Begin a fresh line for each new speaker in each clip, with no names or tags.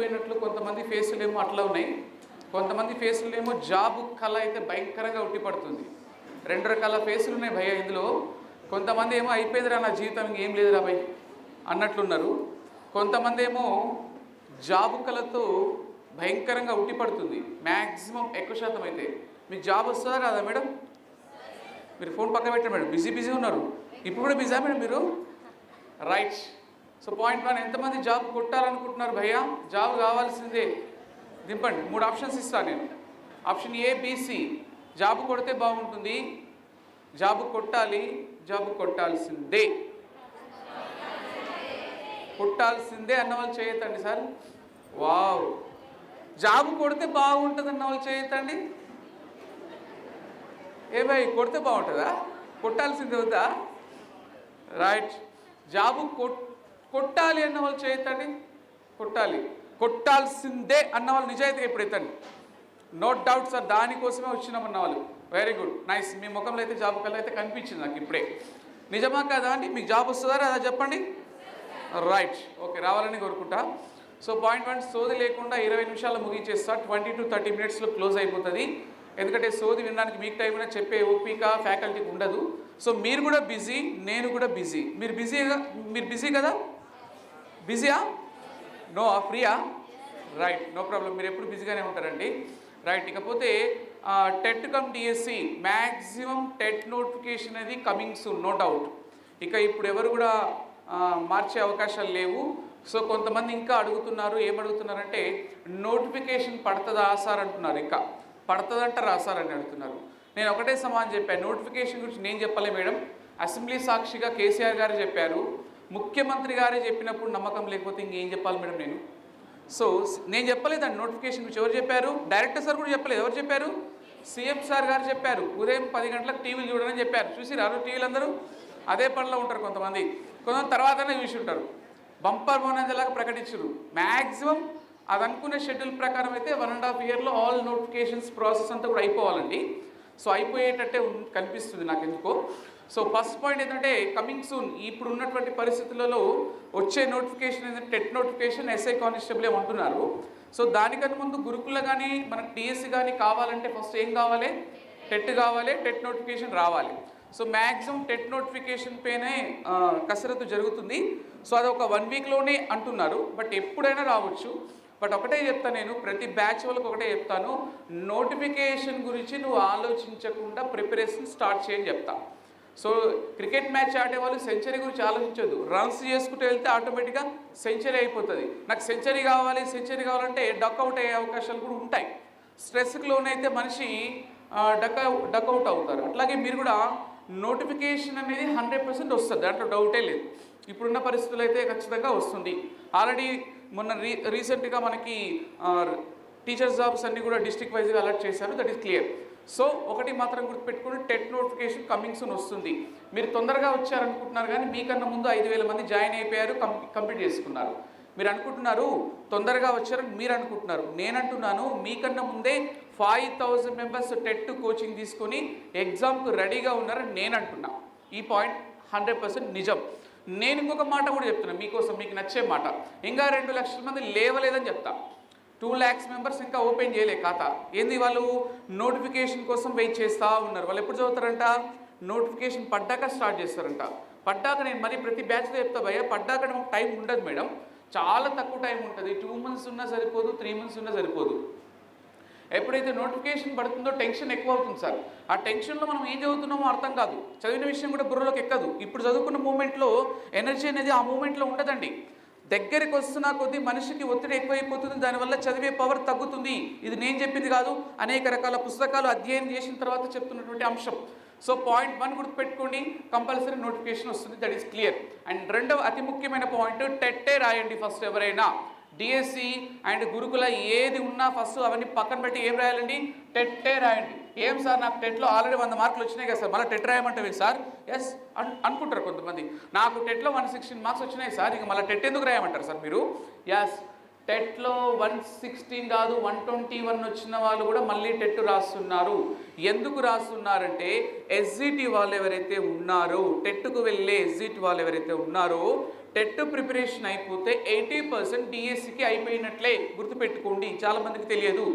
చెప్పినట్లు కొంతమంది ఫేసులు ఏమో అట్లా ఉన్నాయి, కొంతమంది ఫేసులు ఏమో జాబు కళ అయితే భయంకరంగా ఉట్టిపడుతుంది. 2 రకాల ఫేసులు ఉన్నాయి భయ్య ఇందులో. కొంతమంది ఏమో అయిపోయిందిరా నా జీవితం ఇంకేం లేదురా భయ్ అన్నట్లున్నారు. కొంతమంది ఏమో జాబు కళతో భయంకరంగా ఉట్టిపడుతుంది. మ్యాక్సిమం ఎక్కువ శాతం అయితే మీకు జాబ్ వస్తుందా రాదా మేడం? మీరు ఫోన్ పక్కన పెట్టండి మేడం, బిజీ ఉన్నారు. ఇప్పుడు కూడా బిజీ మేడం మీరు? రైట్. సో పాయింట్ 1, ఎంతమంది జాబ్ కొట్టాలనుకుంటున్నారు భయ్యా? జాబ్ కావాల్సిందే, దింపండి. 3 ఆప్షన్స్ ఇస్తాను నేను. Option A, BC. జాబ్ కొడితే బాగుంటుంది, జాబ్ కొట్టాలి, జాబ్ కొట్టాల్సిందే. కొట్టాల్సిందే అన్న వాళ్ళు చేయొద్దండి సార్. వావ్. జాబ్ కొడితే బాగుంటుంది అన్న వాళ్ళు చేయొద్దండి. ఏ భయ్ కొడితే బాగుంటుందా? కొట్టాల్సిందే వద్దా? రైట్. జాబు కొట్టాలి అన్న వాళ్ళు చేయొద్దండి. కొట్టాలి, కొట్టాల్సిందే అన్న వాళ్ళు నిజాయితీగా ఇప్పుడు ఎత్తండి. నో డౌట్ సార్, దానికోసమే వచ్చినామన్న వాళ్ళు. Very good, nice. మీ ముఖంలో అయితే జాబ్ కల్లా అయితే కనిపించింది నాకు ఇప్పుడే. నిజమా కదా అండి? మీకు జాబ్ వస్తుందా రాదా చెప్పండి. రైట్, ఓకే, రావాలని కోరుకుంటా. సో పాయింట్ 1, సోది లేకుండా 20 నిమిషాల్లో ముగించేస్తా. 20 to 30 మినిట్స్లో క్లోజ్ అయిపోతుంది. ఎందుకంటే సోది వినడానికి మీకు టైం అయినా చెప్పే ఓపిక ఫ్యాకల్టీకి ఉండదు. సో మీరు కూడా బిజీ, నేను కూడా బిజీ. మీరు బిజీ కదా? బిజీయా? నో, ఫ్రీయా? Right, no problem. మీరు ఎప్పుడు బిజీగానే ఉంటారండి. రైట్. ఇకపోతే TET cum DSC maximum TET notification అనేది కమింగ్ సూన్, నో డౌట్. ఇక ఇప్పుడు ఎవరు కూడా మార్చే అవకాశాలు లేవు. సో కొంతమంది ఇంకా అడుగుతున్నారు, ఏమడుగుతున్నారంటే నోటిఫికేషన్ పడుతుందా సార్ అంటున్నారు. ఇంకా పడుతుందంట రాసారని అడుగుతున్నారు. నేను ఒకటే సమాధానం చెప్పాను, నోటిఫికేషన్ గురించి నేను చెప్పలే మేడం, అసెంబ్లీ సాక్షిగా కేసీఆర్ గారు చెప్పారు. ముఖ్యమంత్రి గారే చెప్పినప్పుడు నమ్మకం లేకపోతే ఇంకేం చెప్పాలి మేడం నేను? సో నేను చెప్పలేదండి నోటిఫికేషన్ గురించి. ఎవరు చెప్పారు? డైరెక్టర్ సార్ కూడా చెప్పలేదు. ఎవరు చెప్పారు? సీఎం సార్ గారు చెప్పారు. ఉదయం 10 గంటలకు టీవీలు చూడని చెప్పారు. చూసిరారు టీవీలు అందరూ? అదే పనిలో ఉంటారు కొంతమంది తర్వాతనే చూసి ఉంటారు. బంపర్ బోనెంజలాగా ప్రకటించరు. మ్యాక్సిమం అది అనుకునే షెడ్యూల్ ప్రకారం అయితే 1.5 ఇయర్లో ఆల్ నోటిఫికేషన్స్ ప్రాసెస్ అంతా కూడా అయిపోవాలండి. సో అయిపోయేటట్టే కనిపిస్తుంది నాకు ఎందుకో. సో ఫస్ట్ పాయింట్ ఏంటంటే కమింగ్ సూన్. ఇప్పుడు ఉన్నటువంటి పరిస్థితులలో వచ్చే నోటిఫికేషన్ ఏంటంటే టెట్ నోటిఫికేషన్, ఎస్ఐ కానిస్టేబుల్ ఏమంటున్నారు. సో దానికన్నా ముందు గురుకుల కానీ మనకు టీఎస్సీ కానీ కావాలంటే ఫస్ట్ ఏం కావాలి? టెట్ కావాలి, టెట్ నోటిఫికేషన్ రావాలి. సో మ్యాక్సిమం టెట్ నోటిఫికేషన్ పైనే కసరత్తు జరుగుతుంది. సో అది ఒక 1 వీక్లోనే అంటున్నారు, బట్ ఎప్పుడైనా రావచ్చు. బట్ ఒకటే చెప్తాను నేను, ప్రతి బ్యాచ్ వాళ్ళకి ఒకటే చెప్తాను, నోటిఫికేషన్ గురించి నువ్వు ఆలోచించకుండా ప్రిపరేషన్ స్టార్ట్ చేయని చెప్తా. సో క్రికెట్ మ్యాచ్ ఆడే వాళ్ళు సెంచరీ గురించి ఆలోచించొద్దు, రన్స్ చేసుకుంటూ వెళ్తే ఆటోమేటిక్గా సెంచరీ అయిపోతుంది. నాకు సెంచరీ కావాలంటే డక్అవుట్ అయ్యే అవకాశాలు కూడా ఉంటాయి. స్ట్రెస్కి లోనైతే మనిషి డక్అవుట్ అవుతారు. అట్లాగే మీరు కూడా నోటిఫికేషన్ అనేది 100% వస్తుంది, దాంట్లో డౌటే లేదు. ఇప్పుడున్న పరిస్థితులు అయితే ఖచ్చితంగా వస్తుంది. ఆల్రెడీ మొన్న రీసెంట్గా మనకి టీచర్స్ జాబ్స్ అన్నీ కూడా డిస్ట్రిక్ట్ వైజ్గా అలర్ట్ చేశారు, దట్ ఈస్ క్లియర్. సో ఒకటి మాత్రం గుర్తుపెట్టుకుని, టెట్ నోటిఫికేషన్ కమింగ్ సూన్ వస్తుంది. మీరు తొందరగా వచ్చారనుకుంటున్నారు, కానీ మీకన్నా ముందు 5,000 మంది జాయిన్ అయిపోయారు, కంప్లీట్ చేసుకున్నారు. మీరు అనుకుంటున్నారు తొందరగా వచ్చారని మీరు అనుకుంటున్నారు. నేను అంటున్నాను మీకన్నా ముందే 5,000 మెంబర్స్ టెట్ కోచింగ్ తీసుకొని ఎగ్జామ్కు రెడీగా ఉన్నారని నేను అంటున్నా. ఈ పాయింట్ 100% నిజం. నేను ఇంకొక మాట కూడా చెప్తున్నాను మీకోసం, మీకు నచ్చే మాట. ఇంకా 2 లక్షల మంది లేవలేదని చెప్తా. 2 lakhs మెంబర్స్ ఇంకా ఓపెన్ చేయలే ఖాతా. ఏంది? వాళ్ళు నోటిఫికేషన్ కోసం వెయిట్ చేస్తూ ఉన్నారు. వాళ్ళు ఎప్పుడు చదువుతారంట? నోటిఫికేషన్ పడ్డాక స్టార్ట్ చేస్తారంట. పడ్డాక నేను మరి ప్రతి బ్యాచ్లో చెప్తా భయ్యా, పడ్డాక మాకు టైం ఉండదు మేడం, చాలా తక్కువ టైం ఉంటుంది. 2 months ఉన్నా సరిపోదు, 3 months ఉన్నా సరిపోదు. ఎప్పుడైతే నోటిఫికేషన్ పడుతుందో టెన్షన్ ఎక్కువ అవుతుంది సార్. ఆ టెన్షన్లో మనం ఏం చదువుతున్నామో అర్థం కాదు, చదివిన విషయం కూడా బుర్రలోకి ఎక్కదు. ఇప్పుడు చదువుకున్న మూమెంట్లో ఎనర్జీ అనేది ఆ మూమెంట్లో ఉండదండి. దగ్గరికి వస్తున్న కొద్దీ మనిషికి ఒత్తిడి ఎక్కువైపోతుంది, దానివల్ల చదివే పవర్ తగ్గుతుంది. ఇది నేను చెప్పింది కాదు, అనేక రకాల పుస్తకాలు అధ్యయనం చేసిన తర్వాత చెప్తున్నటువంటి అంశం. సో పాయింట్ 1 గుర్తుపెట్టుకోండి, కంపల్సరీ నోటిఫికేషన్ వస్తుంది, దట్ ఈస్ క్లియర్. అండ్ రెండవ అతి ముఖ్యమైన పాయింట్, టెట్టే రాయండి ఫస్ట్. ఎవరైనా డిఎస్సి అండ్ గురుకుల ఏది ఉన్నా ఫస్ట్ అవన్నీ పక్కన పెట్టి ఏం రాయాలండి? టెట్టే రాయండి. ఏం సార్ నాకు టెట్లో ఆల్రెడీ 100 మార్కులు వచ్చినాయి కదా సార్, మళ్ళీ టెట్ రాయమంటే సార్? ఎస్ అనుకుంటారు కొంతమంది. నాకు టెట్లో 116 మార్క్స్ వచ్చినాయి సార్, ఇక మళ్ళీ టెట్ ఎందుకు రాయమంటారు సార్ మీరు? ఎస్, టెట్లో 116 కాదు 121 వచ్చిన వాళ్ళు కూడా మళ్ళీ టెట్ రాస్తున్నారు. ఎందుకు రాస్తున్నారంటే ఎస్జిటి వాళ్ళు ఎవరైతే ఉన్నారో, టెట్కు వెళ్ళే ఎస్జిటి వాళ్ళు ఎవరైతే ఉన్నారో టెట్ ప్రిపరేషన్ అయిపోతే 80% డిఎస్సికి అయిపోయినట్లే, గుర్తుపెట్టుకోండి. చాలామందికి తెలియదు.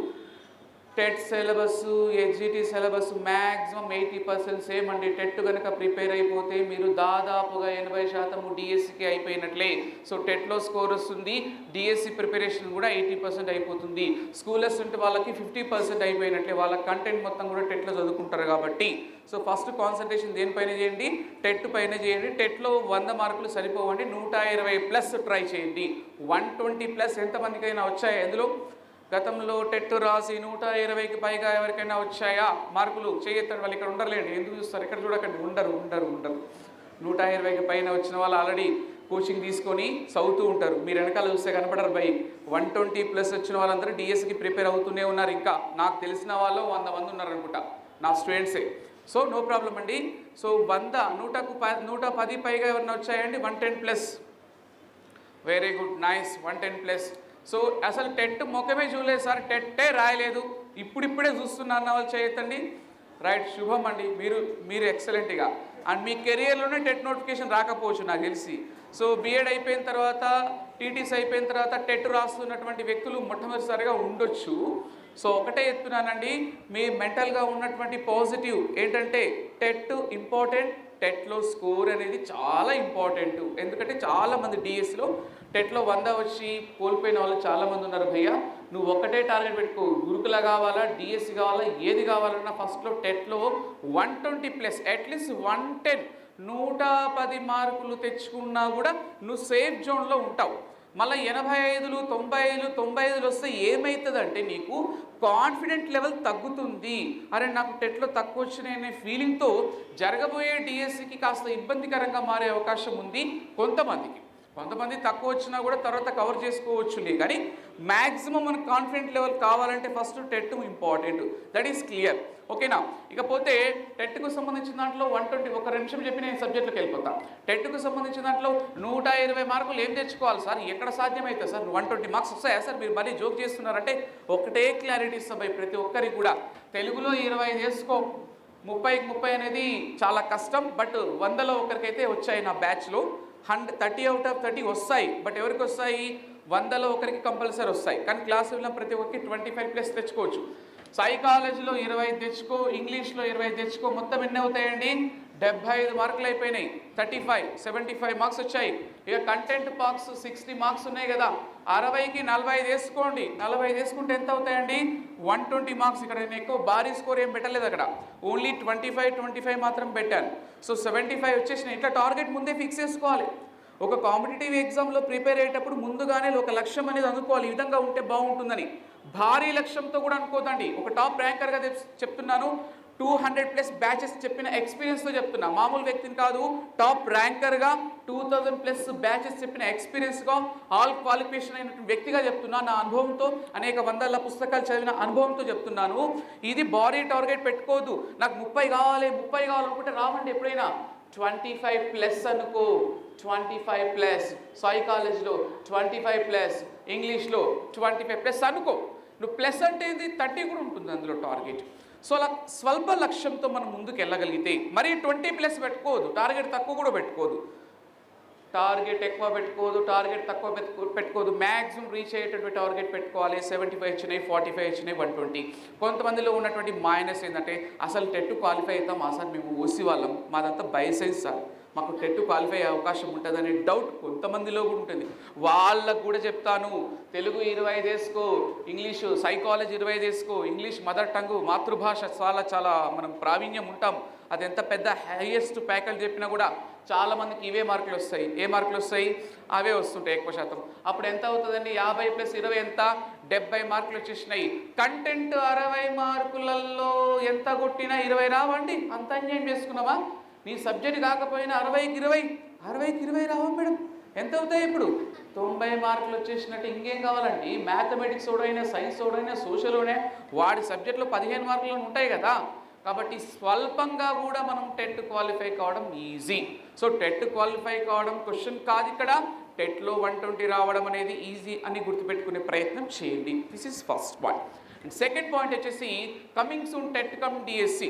టెట్ సిలబస్, ఎగ్జిటి సిలబస్ మ్యాక్సిమం 80% సేమ్ అండి. టెట్ కనుక ప్రిపేర్ అయిపోతే మీరు దాదాపుగా 80% డిఎస్సికి అయిపోయినట్లే. సో టెట్లో స్కోర్ వస్తుంది, డిఎస్సి ప్రిపరేషన్ కూడా 80% అయిపోతుంది. స్కూల్ అసిస్టెంట్ వాళ్ళకి 50% అయిపోయినట్లే, వాళ్ళ కంటెంట్ మొత్తం కూడా టెట్లో చదువుకుంటారు కాబట్టి. సో ఫస్ట్ కాన్సన్ట్రేషన్ దేనిపైన చేయండి? టెట్ పైన చేయండి. టెట్లో 100 మార్కులు సరిపోవండి, 120+ ట్రై చేయండి. 120+ ఎంతమందికైనా వచ్చాయి? ఎందులో గతంలో టెట్ రాసి 120కి పైగా ఎవరికైనా వచ్చాయా మార్కులు? చేయొద్దండి, వాళ్ళు ఇక్కడ ఉండరులేండి. ఎందుకు చూస్తారు? ఇక్కడ చూడకండి, ఉండరు. 120కి పైన వచ్చిన వాళ్ళు ఆల్రెడీ కోచింగ్ తీసుకొని చదువుతూ ఉంటారు. మీరు వెనకాల చూస్తే కనపడరు బై. 120+ వచ్చిన వాళ్ళందరూ డిఎస్సికి ప్రిపేర్ అవుతూనే ఉన్నారు. ఇంకా నాకు తెలిసిన వాళ్ళు 100 మంది ఉన్నారు అనుకుంటా, నా స్టూడెంట్సే. సో నో ప్రాబ్లం అండి. సో 110 పైగా ఎవరైనా వచ్చాయండి? 110+. Very good, nice. 110+. సో అసలు టెట్ ముఖమే చూడలేదు సార్, టెట్టే రాయలేదు, ఇప్పుడిప్పుడే చూస్తున్నా అన్న వాళ్ళు చేయొద్దండి. రైట్, శుభం అండి, మీరు ఎక్సలెంట్గా. అండ్ మీ కెరియర్లోనే టెట్ నోటిఫికేషన్ రాకపోవచ్చు నాకు తెలిసి. సో బీఎడ్ అయిపోయిన తర్వాత, టీటీసీ అయిపోయిన తర్వాత టెట్ రాస్తున్నటువంటి వ్యక్తులు మొట్టమొదటిసారిగా ఉండొచ్చు. సో ఒకటే చెప్తున్నానండి, మీ మెంటల్గా ఉన్నటువంటి పాజిటివ్ ఏంటంటే టెట్ ఇంపార్టెంట్. టెట్లో స్కోర్ అనేది చాలా ఇంపార్టెంట్. ఎందుకంటే చాలామంది డిఎస్సిలో టెట్లో 100 వచ్చి కోల్పోయిన వాళ్ళు చాలామంది ఉన్నారు. భయ్య నువ్వు ఒకటే టార్గెట్ పెట్టుకో, గురుకుల కావాలా, డిఎస్సి కావాలా, ఏది కావాలన్నా ఫస్ట్లో టెట్లో 120+, అట్లీస్ట్ 110, 110 మార్కులు తెచ్చుకున్నా కూడా నువ్వు సేఫ్ జోన్లో ఉంటావు. మళ్ళీ 85, 95 వస్తే ఏమవుతుందంటే నీకు కాన్ఫిడెంట్ లెవెల్ తగ్గుతుంది. అరే నాకు టెట్లో తక్కువ వచ్చినాయనే ఫీలింగ్తో జరగబోయే డిఎస్సికి కాస్త ఇబ్బందికరంగా మారే అవకాశం ఉంది కొంతమంది తక్కువ వచ్చినా కూడా తర్వాత కవర్ చేసుకోవచ్చులే. కానీ మ్యాక్సిమం మనకు కాన్ఫిడెంట్ లెవెల్ కావాలంటే first TET important. That is clear, ఓకేనా? ఇకపోతే టెట్కు సంబంధించిన దాంట్లో 120, ఒక నిమిషం చెప్పి నేను సబ్జెక్టులకు వెళ్ళిపోతాను. టెట్కు సంబంధించిన దాంట్లో 120 మార్కులు ఏం తెచ్చుకోవాలి సార్? ఎక్కడ సాధ్యమవుతుంది సార్? 120 మార్క్స్ వస్తాయా సార్? మీరు మళ్ళీ జోక్ చేస్తున్నారంటే ఒకటే క్లారిటీ ఇస్తాం ప్రతి ఒక్కరికి కూడా. తెలుగులో 25 వేసుకో, 30కి 30 అనేది చాలా కష్టం. బట్ 100లో ఒకరికైతే వచ్చాయి నా బ్యాచ్లో. 30 out of 30 వస్తాయి. బట్ ఎవరికి వస్తాయి? 100లో ఒకరికి కంపల్సరీ వస్తాయి. కానీ క్లాస్ వెళ్ళిన ప్రతి ఒక్కరికి 25+ తెచ్చుకోవచ్చు. సైకాలజీలో 25 తెచ్చుకో, ఇంగ్లీష్లో 25 తెచ్చుకో, మొత్తం ఎన్ని అవుతాయండి? 75 మార్కులు అయిపోయినాయి. 75 మార్క్స్ వచ్చాయి. ఇక కంటెంట్ మార్క్స్ 60 మార్క్స్ ఉన్నాయి కదా, 60కి 45 వేసుకోండి. 45 వేసుకుంటే ఎంత అవుతాయండి? 120 మార్క్స్. ఇక్కడ నేను ఎక్కువ భారీ స్కోర్ ఏం పెట్టలేదు, అక్కడ ఓన్లీ 25 మాత్రం పెట్టాను. సో 75 వచ్చేసినాయి. ఇట్లా టార్గెట్ ముందే ఫిక్స్ చేసుకోవాలి. ఒక కాంపిటేటివ్ ఎగ్జామ్లో ప్రిపేర్ అయ్యేటప్పుడు ముందుగానే ఒక లక్ష్యం అనేది అనుకోవాలి, ఈ విధంగా ఉంటే బాగుంటుందని. భారీ లక్ష్యంతో కూడా అనుకోదండి. ఒక టాప్ ర్యాంకర్గా చెప్తున్నాను, 200+ బ్యాచెస్ చెప్పిన ఎక్స్పీరియన్స్తో చెప్తున్నా, మామూలు వ్యక్తిని కాదు. టాప్ ర్యాంకర్గా 2000+ బ్యాచెస్ చెప్పిన ఎక్స్పీరియన్స్గా, ఆల్ క్వాలిఫికేషన్ అయిన వ్యక్తిగా చెప్తున్నా. నా అనుభవంతో, అనేక వందల పుస్తకాలు చదివిన అనుభవంతో చెప్తున్నాను. ఇది భారీ టార్గెట్ పెట్టుకోవద్దు. నాకు 30 కావాలి అనుకుంటే రావండి. ఎప్పుడైనా 25+ అనుకో, 25+. సైకాలజీలో 25+, ఇంగ్లీష్లో 25+ అనుకో. నువ్వు ప్లస్ అంటే ఇది 30 కూడా ఉంటుంది అందులో టార్గెట్. సో అలా స్వల్ప లక్ష్యంతో మనం ముందుకు వెళ్ళగలిగితే, మరి 20+ పెట్టుకోదు, టార్గెట్ తక్కువ కూడా పెట్టుకోదు. టార్గెట్ ఎక్కువ పెట్టుకోదు, టార్గెట్ తక్కువ పెట్టుకోదు. మ్యాక్సిమం రీచ్ అయ్యేటటువంటి టార్గెట్ పెట్టుకోవాలి. 75 వచ్చినాయి, 45 వచ్చినాయి, 120. కొంతమందిలో ఉన్నటువంటి మైనస్ ఏంటంటే అసలు టెట్ క్వాలిఫై అవుతాం సార్, మేము ఓసీ వాళ్ళం, మాదంతా బయోసైన్స్ సార్, మాకు టెట్ క్వాలిఫై అయ్యే అవకాశం ఉంటుందనే డౌట్ కొంతమందిలో కూడా ఉంటుంది. వాళ్ళకు కూడా చెప్తాను, తెలుగు 25 వేసుకో, ఇంగ్లీషు సైకాలజీ 25 వేసుకో, ఇంగ్లీష్ మదర్ టంగ్ మాతృభాష చాలా మనం ప్రావీణ్యం ఉంటాం. అది ఎంత పెద్ద హైయెస్ట్ ఫ్యాకల్టీ చెప్పినా కూడా చాలామందికి ఇవే మార్కులు వస్తాయి. ఏ మార్కులు వస్తాయి? అవే వస్తుంటాయి ఎక్కువ శాతం. అప్పుడు ఎంత అవుతుందండి? 50+20 ఎంత? 70 మార్కులు వచ్చేసినాయి. కంటెంట్ 60 మార్కులలో ఎంత కొట్టినా 20 రావండి. అంత అన్యాయం చేసుకున్నావా? నీ సబ్జెక్ట్ కాకపోయినా 60కి 20 రావా మేడం? ఎంత అవుతాయి ఇప్పుడు? 90 మార్కులు వచ్చేసినట్టు ఇంకేం కావాలండి? మ్యాథమెటిక్స్ ఓడైనా, సైన్స్ ఓడైనా, సోషల్ ఓడైనా వాడి సబ్జెక్టులో 15 మార్కులు ఉంటాయి కదా. కాబట్టి స్వల్పంగా కూడా మనం టెట్ క్వాలిఫై కావడం ఈజీ. సో టెట్ క్వాలిఫై కావడం క్వశ్చన్ కాదు ఇక్కడ. టెట్లో 120 రావడం అనేది ఈజీ అని గుర్తుపెట్టుకునే ప్రయత్నం చేయండి. This is first point. And second point వచ్చేసి coming soon TET cum DSC.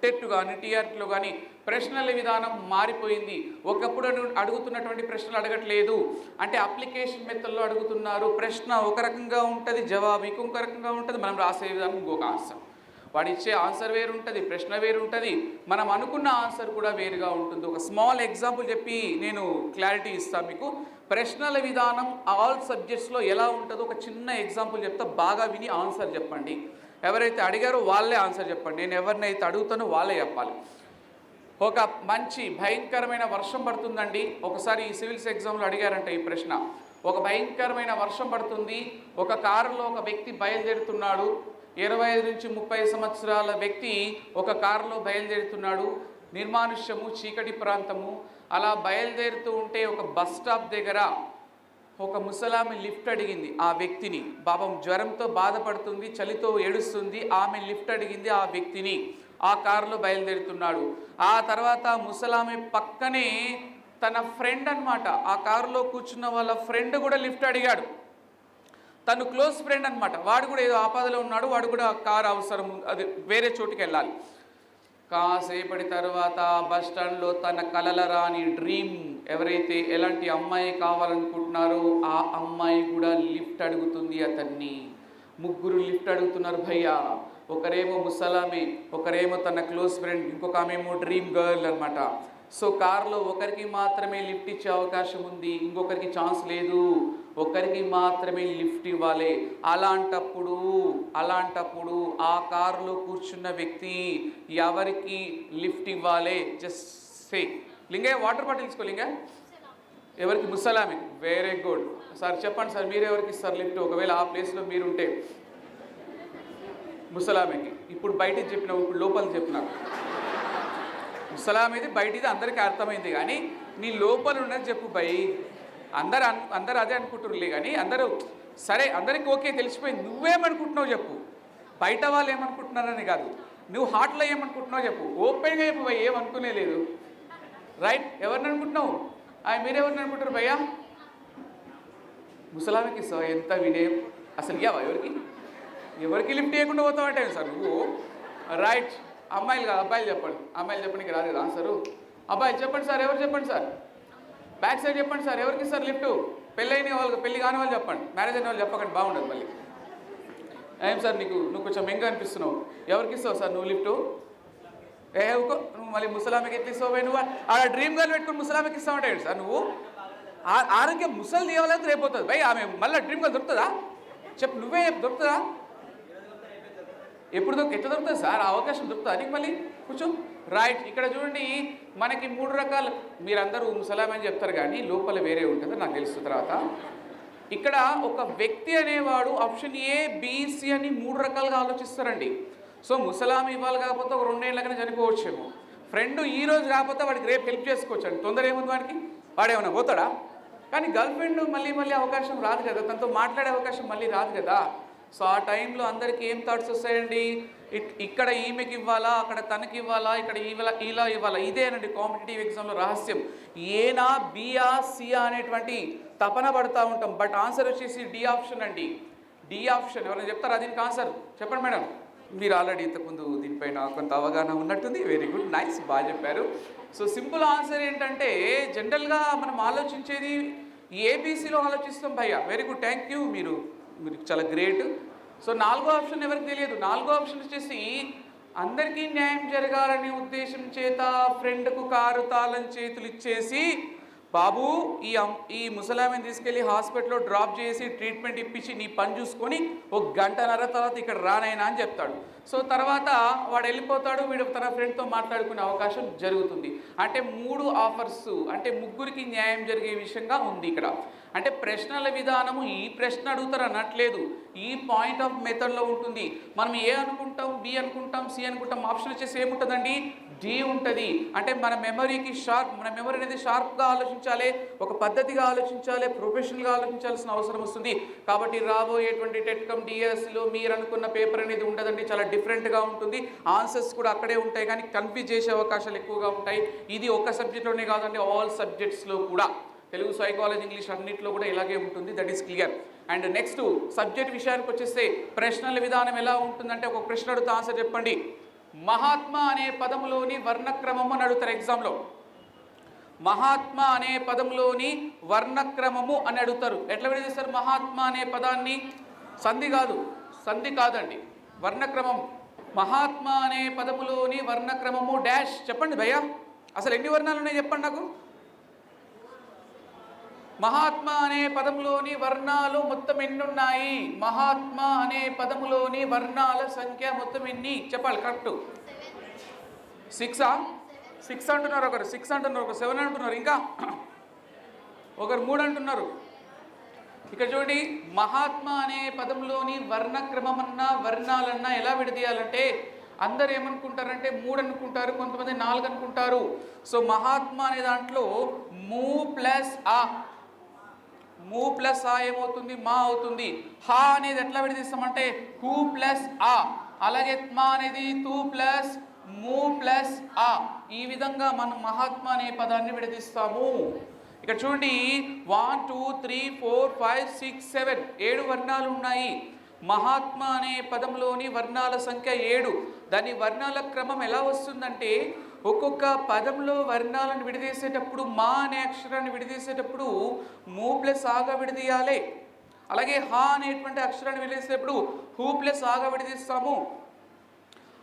TET కానీ టీఆర్టీలో కానీ ప్రశ్నల విధానం మారిపోయింది. ఒకప్పుడు అడుగుతున్నటువంటి ప్రశ్నలు అడగట్లేదు. అంటే అప్లికేషన్ మెథడ్లో అడుగుతున్నారు. ప్రశ్న ఒక రకంగా ఉంటుంది, జవాబు ఇంకొక రకంగా ఉంటుంది, మనం రాసే విధానం ఇంకొక ఆన్సర్. వాడు ఇచ్చే ఆన్సర్ వేరు ఉంటుంది, ప్రశ్న వేరు ఉంటుంది, మనం అనుకున్న ఆన్సర్ కూడా వేరుగా ఉంటుంది. ఒక స్మాల్ ఎగ్జాంపుల్ చెప్పి నేను క్లారిటీ ఇస్తాను మీకు. ప్రశ్నల విధానం ఆల్ సబ్జెక్ట్స్లో ఎలా ఉంటుందో ఒక చిన్న ఎగ్జాంపుల్ చెప్తా, బాగా విని ఆన్సర్ చెప్పండి. ఎవరైతే అడిగారో వాళ్ళే ఆన్సర్ చెప్పండి. నేను ఎవరినైతే అడుగుతానో వాళ్ళే చెప్పాలి. ఒక మంచి భయంకరమైన వర్షం పడుతుందండి. ఒకసారి ఈ సివిల్స్ ఎగ్జామ్లో అడిగారంట ఈ ప్రశ్న. ఒక భయంకరమైన వర్షం పడుతుంది, ఒక కారులో ఒక వ్యక్తి బయలుదేరుతున్నాడు. 25 నుంచి 30 సంవత్సరాల వ్యక్తి ఒక కారులో బయలుదేరుతున్నాడు. నిర్మానుష్యము, చీకటి ప్రాంతము. అలా బయలుదేరుతూ ఉంటే ఒక బస్ స్టాప్ దగ్గర ఒక ముసలామె లిఫ్ట్ అడిగింది ఆ వ్యక్తిని. పాపం జ్వరంతో బాధపడుతుంది, చలితో ఏడుస్తుంది. ఆమె లిఫ్ట్ అడిగింది ఆ వ్యక్తిని. ఆ కారులో బయలుదేరుతున్నాడు. ఆ తర్వాత ముసలామె పక్కనే తన ఫ్రెండ్ అన్నమాట, ఆ కారులో కూర్చున్న వాళ్ళ ఫ్రెండ్ కూడా లిఫ్ట్ అడిగాడు. తను క్లోజ్ ఫ్రెండ్ అనమాట. వాడు కూడా ఏదో ఆపదలో ఉన్నాడు, వాడు కూడా కారు అవసరం, అది వేరే చోటుకి వెళ్ళాలి. కాసేపటి తర్వాత బస్ స్టాండ్లో తన కలల రాని డ్రీమ్, ఎవరైతే ఎలాంటి అమ్మాయి కావాలనుకుంటున్నారో ఆ అమ్మాయి కూడా లిఫ్ట్ అడుగుతుంది అతన్ని. ముగ్గురు లిఫ్ట్ అడుగుతున్నారు భయ్యా. ఒకరేమో ముసలామే, ఒకరేమో తన క్లోజ్ ఫ్రెండ్, ఇంకొక ఆమెమో డ్రీమ్ గర్ల్ అనమాట. సో కార్లో ఒకరికి మాత్రమే లిఫ్ట్ ఇచ్చే అవకాశం ఉంది, ఇంకొకరికి ఛాన్స్ లేదు. ఒకరికి మాత్రమే లిఫ్ట్ ఇవ్వాలి. అలాంటప్పుడు ఆ కారులో కూర్చున్న వ్యక్తి ఎవరికి లిఫ్ట్ ఇవ్వాలి? Just say. లింగే వాటర్ బాటిల్ తీసుకో. లింగే ఎవరికి? ముసలామె. Very good sir. చెప్పండి సార్, మీరు ఎవరికి ఇస్తారు లిఫ్ట్? ఒకవేళ ఆ ప్లేస్లో మీరుంటే. ముసలామెకి. ఇప్పుడు బయటికి చెప్పిన, ఇప్పుడు లోపల చెప్పిన. ముసలామేది బయటిది అందరికీ అర్థమైంది, కానీ నీ లోపల ఉన్నది చెప్పు భయ్. అందరు అదే అనుకుంటుర్రులే, కానీ అందరూ సరే, అందరికీ ఓకే తెలిసిపోయింది. నువ్వేమనుకుంటున్నావు చెప్పు. బయట వాళ్ళు ఏమనుకుంటున్నారని కాదు, నువ్వు హార్ట్లో ఏమనుకుంటున్నావు చెప్పు. ఓపెన్గా చెప్పు భయ్, ఏమనుకునే లేదు. రైట్? ఎవరిని అనుకుంటున్నావు? మీరెవరిని అనుకుంటారు భయ్యా? ముసలామెకి ఇస్తావా? ఎంత వినయం అసలు. ఇవ్వవా ఎవరికి లిఫ్ట్ చేయకుండా పోతావు అంటే సార్ నువ్వు. రైట్. అమ్మాయిలు కాదు, అబ్బాయిలు చెప్పండి. అమ్మాయిలు చెప్పడానికి రాదు కదా ఆన్సరు. అబ్బాయిలు చెప్పండి సార్, ఎవరు చెప్పండి సార్. బ్యాక్ సైడ్ చెప్పండి సార్, ఎవరికి ఇస్తారు లిఫ్ట్? పెళ్ళైన వాళ్ళు, పెళ్ళి కాని వాళ్ళు చెప్పండి. మ్యారేజ్ అయిన వాళ్ళు చెప్పకండి, బాగుండదు మళ్ళీ. ఏం సార్ నువ్వు కొంచెం మెంగా అనిపిస్తున్నావు, ఎవరికి ఇస్తావు సార్ నువ్వు లిఫ్ట్? నువ్వు మళ్ళీ ముసలామెకి ఎట్లా ఇస్తావు? నువ్వు ఆ డ్రీమ్ గర్ల్ పెట్టుకుని ముసలామెకి ఇస్తావంటే సార్ నువ్వు. ఆరోగ్యం ముసలి తీయలేదు రేపోతుంది భయ్. ఆమె మళ్ళీ డ్రీమ్ గర్ల్ దొరుకుతుందా చెప్పు, నువ్వే దొరుకుతుందా? ఎట్లా దొరుకుతుంది సార్? అవకాశం దొరుకుతుంది నీకు మళ్ళీ కూర్చో. రైట్. ఇక్కడ చూడండి, మనకి 3 రకాలు. మీరందరూ ముసలాం అని చెప్తారు కానీ లోపల వేరే ఉంటుంది, నాకు తెలుసు తర్వాత. ఇక్కడ ఒక వ్యక్తి అనేవాడు ఆప్షన్ ఏ, బిసి అని 3 రకాలుగా ఆలోచిస్తారండి. సో ముసలాం ఇవ్వాలి కాకపోతే ఒక 2 ఏళ్ళకనే చనిపోవచ్చేమో. ఫ్రెండ్ ఈ రోజు కాకపోతే వాడికి రేపు హెల్ప్ చేసుకోవచ్చు అండి. తొందర ఏముంది వాడికి? వాడేమన్నా పోతాడా? కానీ గర్ల్ ఫ్రెండ్ మళ్ళీ అవకాశం రాదు కదా, తనతో మాట్లాడే అవకాశం మళ్ళీ రాదు కదా. సో ఆ టైంలో అందరికీ ఏం థాట్స్ వస్తాయండి? ఇక్కడ ఈమెకి ఇవ్వాలా, అక్కడ తనకి ఇవ్వాలా, ఇక్కడ ఇలా ఇవ్వాలా. ఇదేనండి కాంపిటేటివ్ ఎగ్జామ్లో రహస్యం. ఏనా, బియా, సియా అనేటువంటి తపన పడుతూ ఉంటాం. బట్ ఆన్సర్ వచ్చేసి డి ఆప్షన్ అండి. D option. ఎవరైనా చెప్తారా దీనికి ఆన్సర్? చెప్పండి మేడం. మీరు ఆల్రెడీ ఇంతకుముందు దీనిపైన కొంత అవగాహన ఉన్నట్టుంది. వెరీ గుడ్, నైస్, బాగా చెప్పారు. సో సింపుల్ ఆన్సర్ ఏంటంటే, జనరల్గా మనం ఆలోచించేది ఏబీసీలో ఆలోచిస్తాం భయ్యా. వెరీ గుడ్, థ్యాంక్ యూ, మీరు చాలా గ్రేట్. సో 4వ ఆప్షన్ ఎవరికి తెలియదు. 4వ ఆప్షన్ వచ్చేసి అందరికీ న్యాయం జరగాలనే ఉద్దేశం చేత ఫ్రెండ్కు కారు తాళం చేతులు ఇచ్చేసి, బాబు ఈ ముసలామెని తీసుకెళ్ళి హాస్పిటల్లో డ్రాప్ చేసి ట్రీట్మెంట్ ఇప్పించి నీ పని చూసుకొని 1 గంటన్నర తర్వాత ఇక్కడ రానైనా అని చెప్తాడు. సో తర్వాత వాడు వెళ్ళిపోతాడు, వీడు తన ఫ్రెండ్తో మాట్లాడుకునే అవకాశం జరుగుతుంది. అంటే 3 ఆఫర్స్, అంటే ముగ్గురికి న్యాయం జరిగే విషయంగా ఉంది ఇక్కడ. అంటే ప్రశ్నల విధానము ఈ ప్రశ్న అడుగుతారు అనట్లేదు, ఈ పాయింట్ ఆఫ్ మెథడ్లో ఉంటుంది. మనం ఏ అనుకుంటాం, బి అనుకుంటాం, సి అనుకుంటాం. ఆప్షన్ వచ్చేసి ఏముంటుందండి? డి ఉంటుంది. అంటే మన మెమరీకి మన మెమరీ అనేది షార్ప్గా ఆలోచించాలి, ఒక పద్ధతిగా ఆలోచించాలి, ప్రొఫెషనల్గా ఆలోచించాల్సిన అవసరం వస్తుంది. కాబట్టి రాబోయేటువంటి టెట్కమ్ డిఎస్లో మీరు అనుకున్న పేపర్ అనేది ఉండదండి, చాలా డిఫరెంట్గా ఉంటుంది. ఆన్సర్స్ కూడా అక్కడే ఉంటాయి, కానీ కన్ఫ్యూజ్ చేసే అవకాశాలు ఎక్కువగా ఉంటాయి. ఇది ఒక సబ్జెక్ట్లోనే కాదండి, ఆల్ సబ్జెక్ట్స్లో కూడా. తెలుగు, సైకాలజీ, ఇంగ్లీష్ అన్నింటిలో కూడా ఇలాగే ఉంటుంది. That is clear. And next subject విషయానికి వచ్చేస్తే ప్రశ్నల విధానం ఎలా ఉంటుందంటే, ఒక ప్రశ్న అడిగితే ఆన్సర్ చెప్పండి. మహాత్మా అనే పదములోని వర్ణక్రమము అని అడుగుతారు ఎగ్జామ్లో. మహాత్మా అనే పదంలోని వర్ణక్రమము అని అడుగుతారు. ఎట్లా విడదీస్తారు మహాత్మా అనే పదాన్ని? సంధి కాదండి, వర్ణక్రమం. మహాత్మా అనే పదములోని వర్ణక్రమము డాష్. చెప్పండి భయ్యా, అసలు ఎన్ని వర్ణాలు ఉన్నాయి చెప్పండి నాకు. మహాత్మా అనే పదంలోని వర్ణాలు మొత్తం ఎన్ని ఉన్నాయి? మహాత్మా అనే పదములోని వర్ణాల సంఖ్య మొత్తం ఎన్ని చెప్పాలి కరెక్ట్. 6 అంటున్నారు, ఒకరు 6 అంటున్నారు, ఒకరు 7 అంటున్నారు, ఇంకా ఒకరు 3 అంటున్నారు. ఇక్కడ చూడండి, మహాత్మా అనే పదంలోని వర్ణక్రమం అన్నా వర్ణాలన్నా ఎలా విడదీయాలంటే అందరు ఏమనుకుంటారంటే 3 అనుకుంటారు, కొంతమంది 4 అనుకుంటారు. సో మహాత్మా అనే దాంట్లో ము ప్లస్ ఆ ఏమవుతుంది? మా అవుతుంది. హా అనేది ఎట్లా విడదీస్తామంటే హూ ప్లస్ ఆ. అలాగే మా అనేది తూ ప్లస్ ము ప్లస్ ఆ. ఈ విధంగా మనం మహాత్మా అనే పదాన్ని విడదీస్తాము. ఇక్కడ చూడండి, 1 2 3 4 5 6 7 7 వర్ణాలు ఉన్నాయి. మహాత్మా అనే పదంలోని వర్ణాల సంఖ్య 7. దాని వర్ణాల క్రమం ఎలా వస్తుందంటే ఒక్కొక్క పదంలో వర్ణాలను విడదీసేటప్పుడు మా అనే అక్షరాన్ని విడదీసేటప్పుడు ము ప్లస్ ఆగా విడదీయాలి. అలాగే హా అనేటువంటి అక్షరాన్ని విడదీసేటప్పుడు హూ ప్లస్ ఆగా విడదీస్తాము.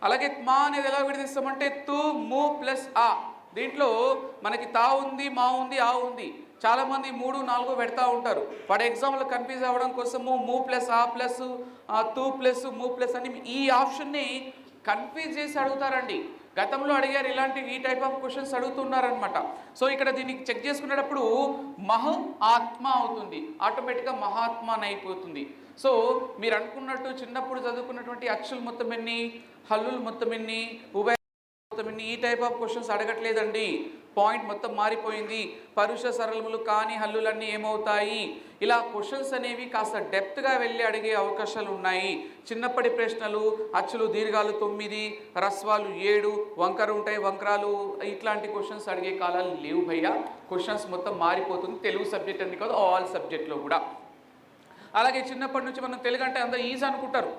అలాగే మా అనేది ఎలా విడదీస్తామంటే తు ము ప్లస్ ఆ. దీంట్లో మనకి తా ఉంది, మా ఉంది, ఆ ఉంది. చాలామంది 3 4 పెడతా ఉంటారు. వాడు ఎగ్జామ్లో కన్ఫ్యూజ్ అవ్వడం కోసము ము ప్లస్ ఆ ప్లస్ తూ ప్లస్ ము ప్లస్ అని ఈ ఆప్షన్ని కన్ఫ్యూజ్ చేసి అడుగుతారండి. గతంలో అడిగారు ఇలాంటి ఈ టైప్ ఆఫ్ క్వశ్చన్స్ అడుగుతున్నారనమాట. సో ఇక్కడ దీనికి చెక్ చేసుకునేటప్పుడు ఆత్మ అవుతుంది, ఆటోమేటిక్గా మహాత్మా అని అయిపోతుంది. సో మీరు అనుకున్నట్టు చిన్నప్పుడు చదువుకున్నటువంటి అక్షులు మొత్తం ఎన్ని, హల్లులు మొత్తం ఎన్ని, ఉభయ మొత్తం ఎన్ని, ఈ టైప్ ఆఫ్ క్వశ్చన్స్ అడగట్లేదండి. పాయింట్ మొత్తం మారిపోయింది. పరుష సరళములు కాని హల్లులన్నీ ఏమవుతాయి? ఇలా క్వశ్చన్స్ అనేవి కాస్త డెప్త్గా వెళ్ళి అడిగే అవకాశాలు ఉన్నాయి. చిన్నప్పటి ప్రశ్నలు అచ్చులు దీర్ఘాలు 9, రస్వాలు 7, వంకర ఉంటాయి, వంకరాలు, ఇట్లాంటి క్వశ్చన్స్ అడిగే కాలాలు లేవు భయ్యా. క్వశ్చన్స్ మొత్తం మారిపోతుంది. తెలుగు సబ్జెక్ట్ అని కాదు, ఆల్ సబ్జెక్ట్లో కూడా. అలాగే చిన్నప్పటి నుంచి మనం తెలుగు అంటే అందరూ ఈజీ అనుకుంటారు.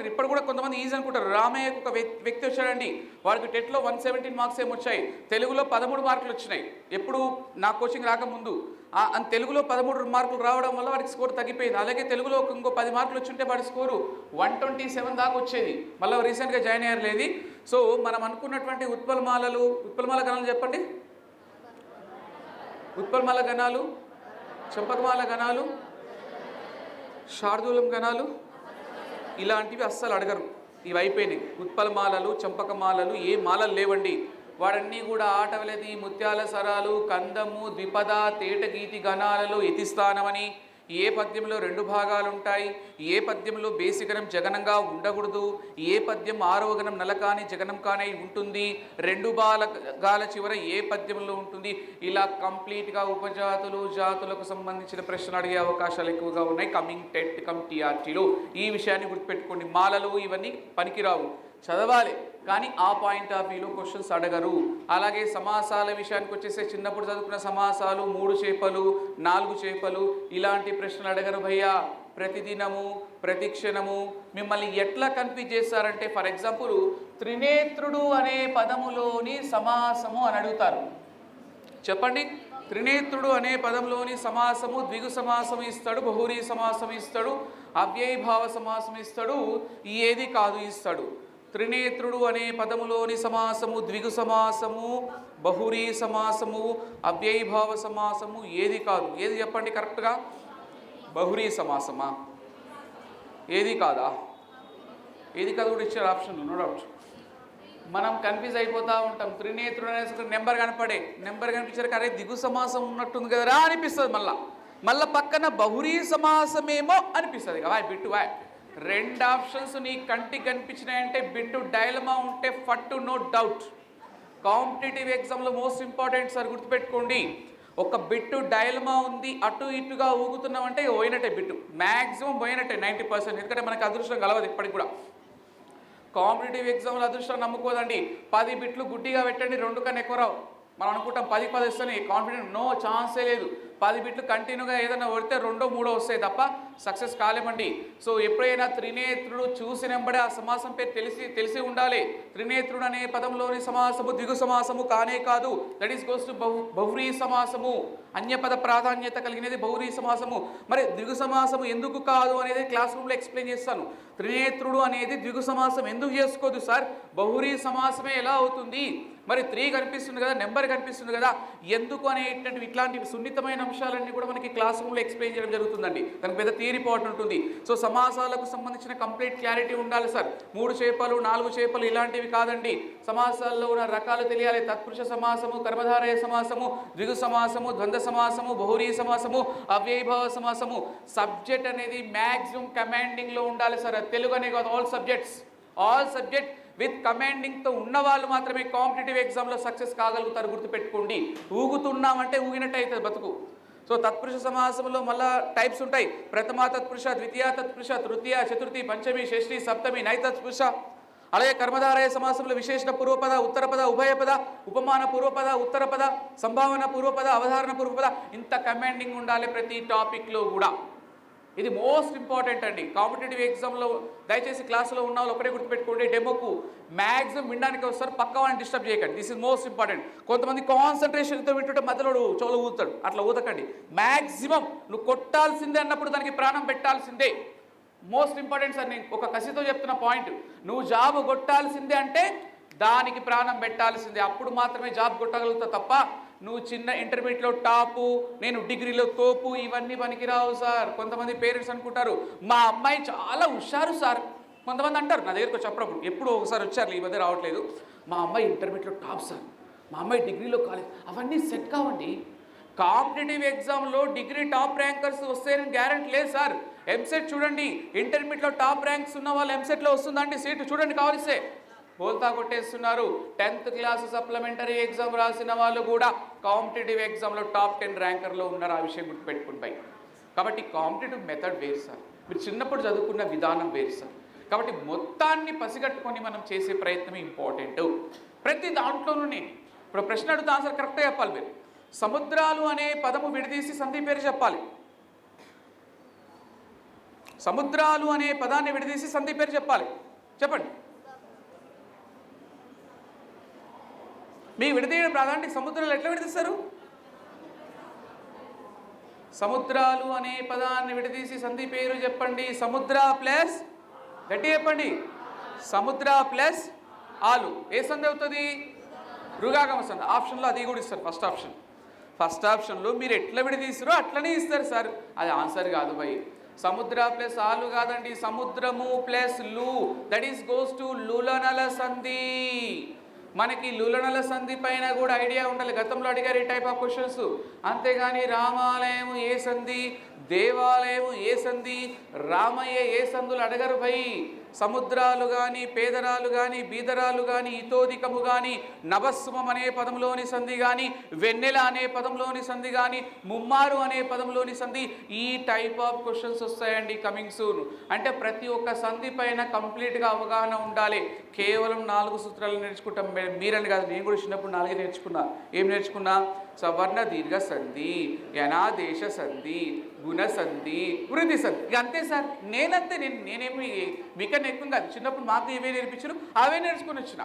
ఇప్పుడు కూడా కొంతమంది ఈజీ అనుకుంటారు. రామయ్యకు ఒక వ్యక్తి వచ్చాడండి, వాడికి టెట్లో 117 మార్క్స్ ఏమొచ్చాయి, తెలుగులో 13 మార్కులు వచ్చినాయి. ఎప్పుడు నా కోచింగ్ రాకముందు తెలుగులో 13 మార్కులు రావడం వల్ల వాడికి స్కోర్ తగ్గిపోయింది. అలాగే తెలుగులో ఇంకో 10 మార్కులు వచ్చుంటే వాడి స్కోరు 127 దాకా వచ్చేది. మళ్ళీ రీసెంట్గా జాయిన్ అయ్యారు లేదు. సో మనం అనుకున్నటువంటి ఉత్పలమాల గణాలు చెప్పండి. ఉత్పలమాల గణాలు, చంపకమాల గణాలు, శార్దూలం గణాలు ఇలాంటివి అస్సలు అడగరు. ఇవి అయిపోయినాయి. ఉత్పలమాలలు, చంపకమాలలు, ఏ మాలలు లేవండి. వాడన్నీ కూడా ఆటవలది, ముత్యాల సరాలు, కందము, ద్విపద, తేటగీతి గణాలలో యతిస్థానమని, ఏ పద్యంలో 2 భాగాలు ఉంటాయి, ఏ పద్యంలో బేసిగణం జగనంగా ఉండకూడదు, ఏ పద్యం 6వ గణం నలకాని జగనం కాని ఉంటుంది, 2 భాగాల చివర ఏ పద్యంలో ఉంటుంది. ఇలా కంప్లీట్గా ఉపజాతులు, జాతులకు సంబంధించిన ప్రశ్నలు అడిగే అవకాశాలు ఎక్కువగా ఉన్నాయి కమింగ్ టెట్ TRTలో. ఈ విషయాన్ని గుర్తుపెట్టుకోండి. మాలలు ఇవన్నీ పనికిరావు, చదవాలి కానీ ఆ పాయింట్ ఆఫ్ వ్యూలో క్వశ్చన్స్ అడగరు. అలాగే సమాసాల విషయానికి వచ్చేసే చిన్నప్పుడు చదువుకున్న సమాసాలు 3 చేపలు 4 చేపలు ఇలాంటి ప్రశ్నలు అడగరు భయ్యా. ప్రతిదినము, ప్రతిక్షణము మిమ్మల్ని ఎట్లా కన్ఫ్యూజ్ చేస్తారంటే, ఫర్ ఎగ్జాంపుల్ త్రినేత్రుడు అనే పదములోని సమాసము అని అడుగుతారు. చెప్పండి, త్రినేత్రుడు అనే పదంలోని సమాసము ద్విగు సమాసం ఇస్తాడు, బహురీ సమాసం ఇస్తాడు, అవ్యయభావ సమాసం ఇస్తాడు, ఏది కాదు ఇస్తాడు. త్రినేత్రుడు అనే పదములోని సమాసము ద్విగు సమాసము, బహురీ సమాసము, అవ్యయభావ సమాసము, ఏది కాదు. ఏది చెప్పండి కరెక్ట్గా? బహురీ సమాసమా? ఏది కాదా? ఏది కాదు కూడా ఇచ్చారు ఆప్షన్లు, నో డౌట్. మనం కన్ఫ్యూజ్ అయిపోతూ ఉంటాం. త్రినేత్రుడు అనే నెంబర్ కనిపించారు, అరే దిగు సమాసం ఉన్నట్టుంది కదరా అనిపిస్తుంది. మళ్ళా పక్కన బహురీ సమాసమేమో అనిపిస్తుంది కదా. బిట్టు 2 ఆప్షన్స్ నీ కంటికి కనిపించినాయంటే బిట్టు డైలమా ఉంటే ఫట్టు, నో డౌట్. కాంపిటేటివ్ ఎగ్జామ్లో మోస్ట్ ఇంపార్టెంట్ సార్, గుర్తుపెట్టుకోండి. ఒక బిట్టు డైలమా ఉంది, అటు ఇటుగా ఊగుతున్నామంటే పోయినట్టే బిట్టు, మ్యాక్సిమం పోయినట్టే 90%. ఎందుకంటే మనకు అదృష్టం కలవదు ఇప్పటికి కూడా. కాంపిటేటివ్ ఎగ్జామ్లో అదృష్టం నమ్ముకోదండి. 10 బిట్లు గుడ్డిగా పెట్టండి, 2 కన్నా ఎక్కువ రావు. మనం అనుకుంటాం 10 10 వస్తాయి, కాన్ఫిడెంట్, నో ఛాన్సే లేదు. 10 బిట్లు కంటిన్యూగా ఏదైనా కొడితే 2 3 వస్తాయి తప్ప సక్సెస్ కాలేమండి. సో ఎప్పుడైనా త్రినేత్రుడు చూసినంబడే ఆ సమాసం పేరు తెలిసి ఉండాలి. త్రినేత్రుడు అనే పదంలోని సమాసము ద్విగు సమాసము కానే కాదు. దట్ ఈస్ గోస్ టు బహువ్రీ సమాసము. అన్యపద ప్రాధాన్యత కలిగినది బహువ్రీ సమాసము. మరి ద్విగు సమాసము ఎందుకు కాదు అనేది క్లాస్ రూమ్లో ఎక్స్ప్లెయిన్ చేస్తాను. త్రినేత్రుడు అనేది ద్విగు సమాసం ఎందుకు చేసుకోదు సార్? బహువ్రీ సమాసమే ఎలా అవుతుంది? మరి 3 కనిపిస్తుంది కదా, నెంబర్ కనిపిస్తుంది కదా, ఎందుకు అనేటువంటి ఇట్లాంటి సున్నితమైన అంశాలన్నీ కూడా మనకి క్లాస్ రూమ్లో ఎక్స్ప్లెయిన్ చేయడం జరుగుతుందండి. దానికి పెద్ద థియరీ పార్ట్ ఉంటుంది. సో సమాసాలకు సంబంధించిన కంప్లీట్ క్లారిటీ ఉండాలి సార్. 3 చేపలు 4 చేపలు ఇలాంటివి కాదండి. సమాసాల్లో ఉన్న రకాలు తెలియాలి. తత్పురుష సమాసము, కర్మధారయ సమాసము, ద్విగు సమాసము, ద్వంద్వ సమాసము, బహువ్రీ సమాసము, అవ్యయభావ సమాసము. సబ్జెక్ట్ అనేది మ్యాక్సిమం కమాండింగ్లో ఉండాలి సార్. తెలుగు అనే కాదు, ఆల్ సబ్జెక్ట్ విత్ కమాండింగ్తో ఉన్న వాళ్ళు మాత్రమే కాంపిటేటివ్ ఎగ్జామ్లో సక్సెస్ కాగలుగుతారు. గుర్తుపెట్టుకోండి. ఊగుతున్నామంటే ఊగినట్టు అవుతుంది బతుకు. సో తత్పురుష సమాసంలో మళ్ళా టైప్స్ ఉంటాయి. ప్రథమ తత్పురుష, ద్వితీయ తత్పురుష, తృతీయ, చతుర్థి, పంచమి, షష్ఠి, సప్తమి, నైతత్పురుష. అలాగే కర్మధారయ సమాసంలో విశేషణ పూర్వపద, ఉత్తరపద, ఉభయపద, ఉపమాన పూర్వపద, ఉత్తరపద, సంభావన పూర్వపద, అవధారణ పూర్వపద. ఇంత కమాండింగ్ ఉండాలి ప్రతి టాపిక్లో కూడా. ఇది మోస్ట్ ఇంపార్టెంట్ అండి కాంపిటేటివ్ ఎగ్జామ్లో. దయచేసి క్లాసులో ఉన్న వాళ్ళు ఒకటే గుర్తుపెట్టుకోండి, డెమోకు మ్యాక్సిమం వినడానికి వస్తారు, పక్క వాళ్ళని డిస్టర్బ్ చేయకండి. This is most important. కొంతమంది కాన్సన్ట్రేషన్తో వింటుంటే మధ్యలో చెవులు ఊతాడు, అట్లా ఊతకండి. మ్యాక్సిమం నువ్వు కొట్టాల్సిందే అన్నప్పుడు దానికి ప్రాణం పెట్టాల్సిందే. Most important sir. నేను ఒక కసితో చెప్తున్న పాయింట్, నువ్వు జాబ్ కొట్టాల్సిందే అంటే దానికి ప్రాణం పెట్టాల్సిందే. అప్పుడు మాత్రమే జాబ్ కొట్టగలుగుతావు తప్ప నువ్వు చిన్న ఇంటర్మీడియట్లో టాపు, నేను డిగ్రీలో తోపు, ఇవన్నీ పనికిరావు సార్. కొంతమంది పేరెంట్స్ అనుకుంటారు మా అమ్మాయి చాలా హుషారు సార్. కొంతమంది అంటారు నా దగ్గరకు చెప్పినప్పుడు, ఎప్పుడు ఒకసారి వచ్చారు, ఈ మధ్య రావట్లేదు, మా అమ్మాయి ఇంటర్మీడియట్లో టాప్ సార్, మా అమ్మాయి డిగ్రీలో కాలేజ్. అవన్నీ సెట్ కావండి. కాంపిటేటివ్ ఎగ్జామ్లో డిగ్రీ టాప్ ర్యాంకర్స్ వస్తాయని గ్యారెంటీ లేదు సార్. ఎంసెట్ చూడండి, ఇంటర్మీడియట్లో టాప్ ర్యాంక్స్ ఉన్న వాళ్ళు ఎంసెట్లో వస్తుందండి సీటు. చూడండి కావాల్సే బోల్తా కొట్టేస్తున్నారు. 10th క్లాస్ సప్లిమెంటరీ ఎగ్జామ్ రాసిన వాళ్ళు కూడా కాంపిటేటివ్ ఎగ్జామ్లో టాప్ 10 ర్యాంకర్లో ఉన్నారు. ఆ విషయం గుర్తుపెట్టుకుంటాయి. కాబట్టి కాంపిటేటివ్ మెథడ్ వేరు సార్, మీరు చిన్నప్పుడు చదువుకున్న విధానం వేరు సార్. కాబట్టి మొత్తాన్ని పసిగట్టుకొని మనం చేసే ప్రయత్నం ఇంపార్టెంట్. ప్రతి దాంట్లోనూ ఇప్పుడు ప్రశ్న అడుగుతా ఆన్సర్ కరెక్ట్గా చెప్పాలి. మీరు సముద్రాలు అనే పదము విడదీసి సంధి పేరు చెప్పాలి. సముద్రాలు అనే పదాన్ని విడదీసి సంధి పేరు చెప్పాలి. చెప్పండి. మీ విడదీయడం ప్రాధాన్యత సముద్రాలు ఎట్లా విడదీస్తారు? సముద్రాలు అనే పదాన్ని విడదీసి సంధి పేరు చెప్పండి. సముద్ర ప్లస్, గట్టి చెప్పండి, సముద్ర ప్లస్ ఆలు ఏ సంధి అవుతుంది? రుగాగమ సంధి. ఆప్షన్లో అది కూడా ఇస్తారు. ఫస్ట్ ఆప్షన్లో మీరు ఎట్లా విడదీస్తారో అట్లనే ఇస్తారు సార్. అది ఆన్సర్ కాదు భయ్. సముద్ర ప్లస్ ఆలు కాదండి, సముద్రము ప్లస్ లు, దట్ ఈస్ గోస్ టు లులనల సంధి. మనకి లులనల సంధి పైన కూడా ఐడియా ఉండాలి. గతంలో అడిగారు ఈ టైప్ ఆఫ్ క్వశ్చన్స్. అంతేగాని రామాలయం ఏ సంధి, దేవాలయం ఏ సంధి, రామయ్య ఏ సంధులు అడగరు భయ్. సముద్రాలు కానీ, పేదరాలు కానీ, బీదరాలు కానీ, ఇతోదికము కానీ, నభస్సుమం అనే పదంలోని సంధి కానీ, వెన్నెల అనే పదంలోని సంధి కానీ, ముమ్మారు అనే పదంలోని సంధి, ఈ టైప్ ఆఫ్ క్వశ్చన్స్ వస్తాయండి కమింగ్ సూన్. అంటే ప్రతి ఒక్క సంధి పైన కంప్లీట్గా అవగాహన ఉండాలి. కేవలం 4 సూత్రాలు నేర్చుకుంటాం మీరని కాదు, నేను కూడా చిన్నప్పుడు 4 నేర్చుకున్నా. ఏం నేర్చుకున్నా? సవర్ణ దీర్ఘ సంధి, యనాదేశ సంధి, గుణ సంధి, వృద్ధి సంధి. ఇక అంతే సార్. నేనేమి మీకన్నా ఎక్కువ కాదు. చిన్నప్పుడు మాకు ఏవే నేర్పించారు అవే నేర్చుకుని వచ్చిన.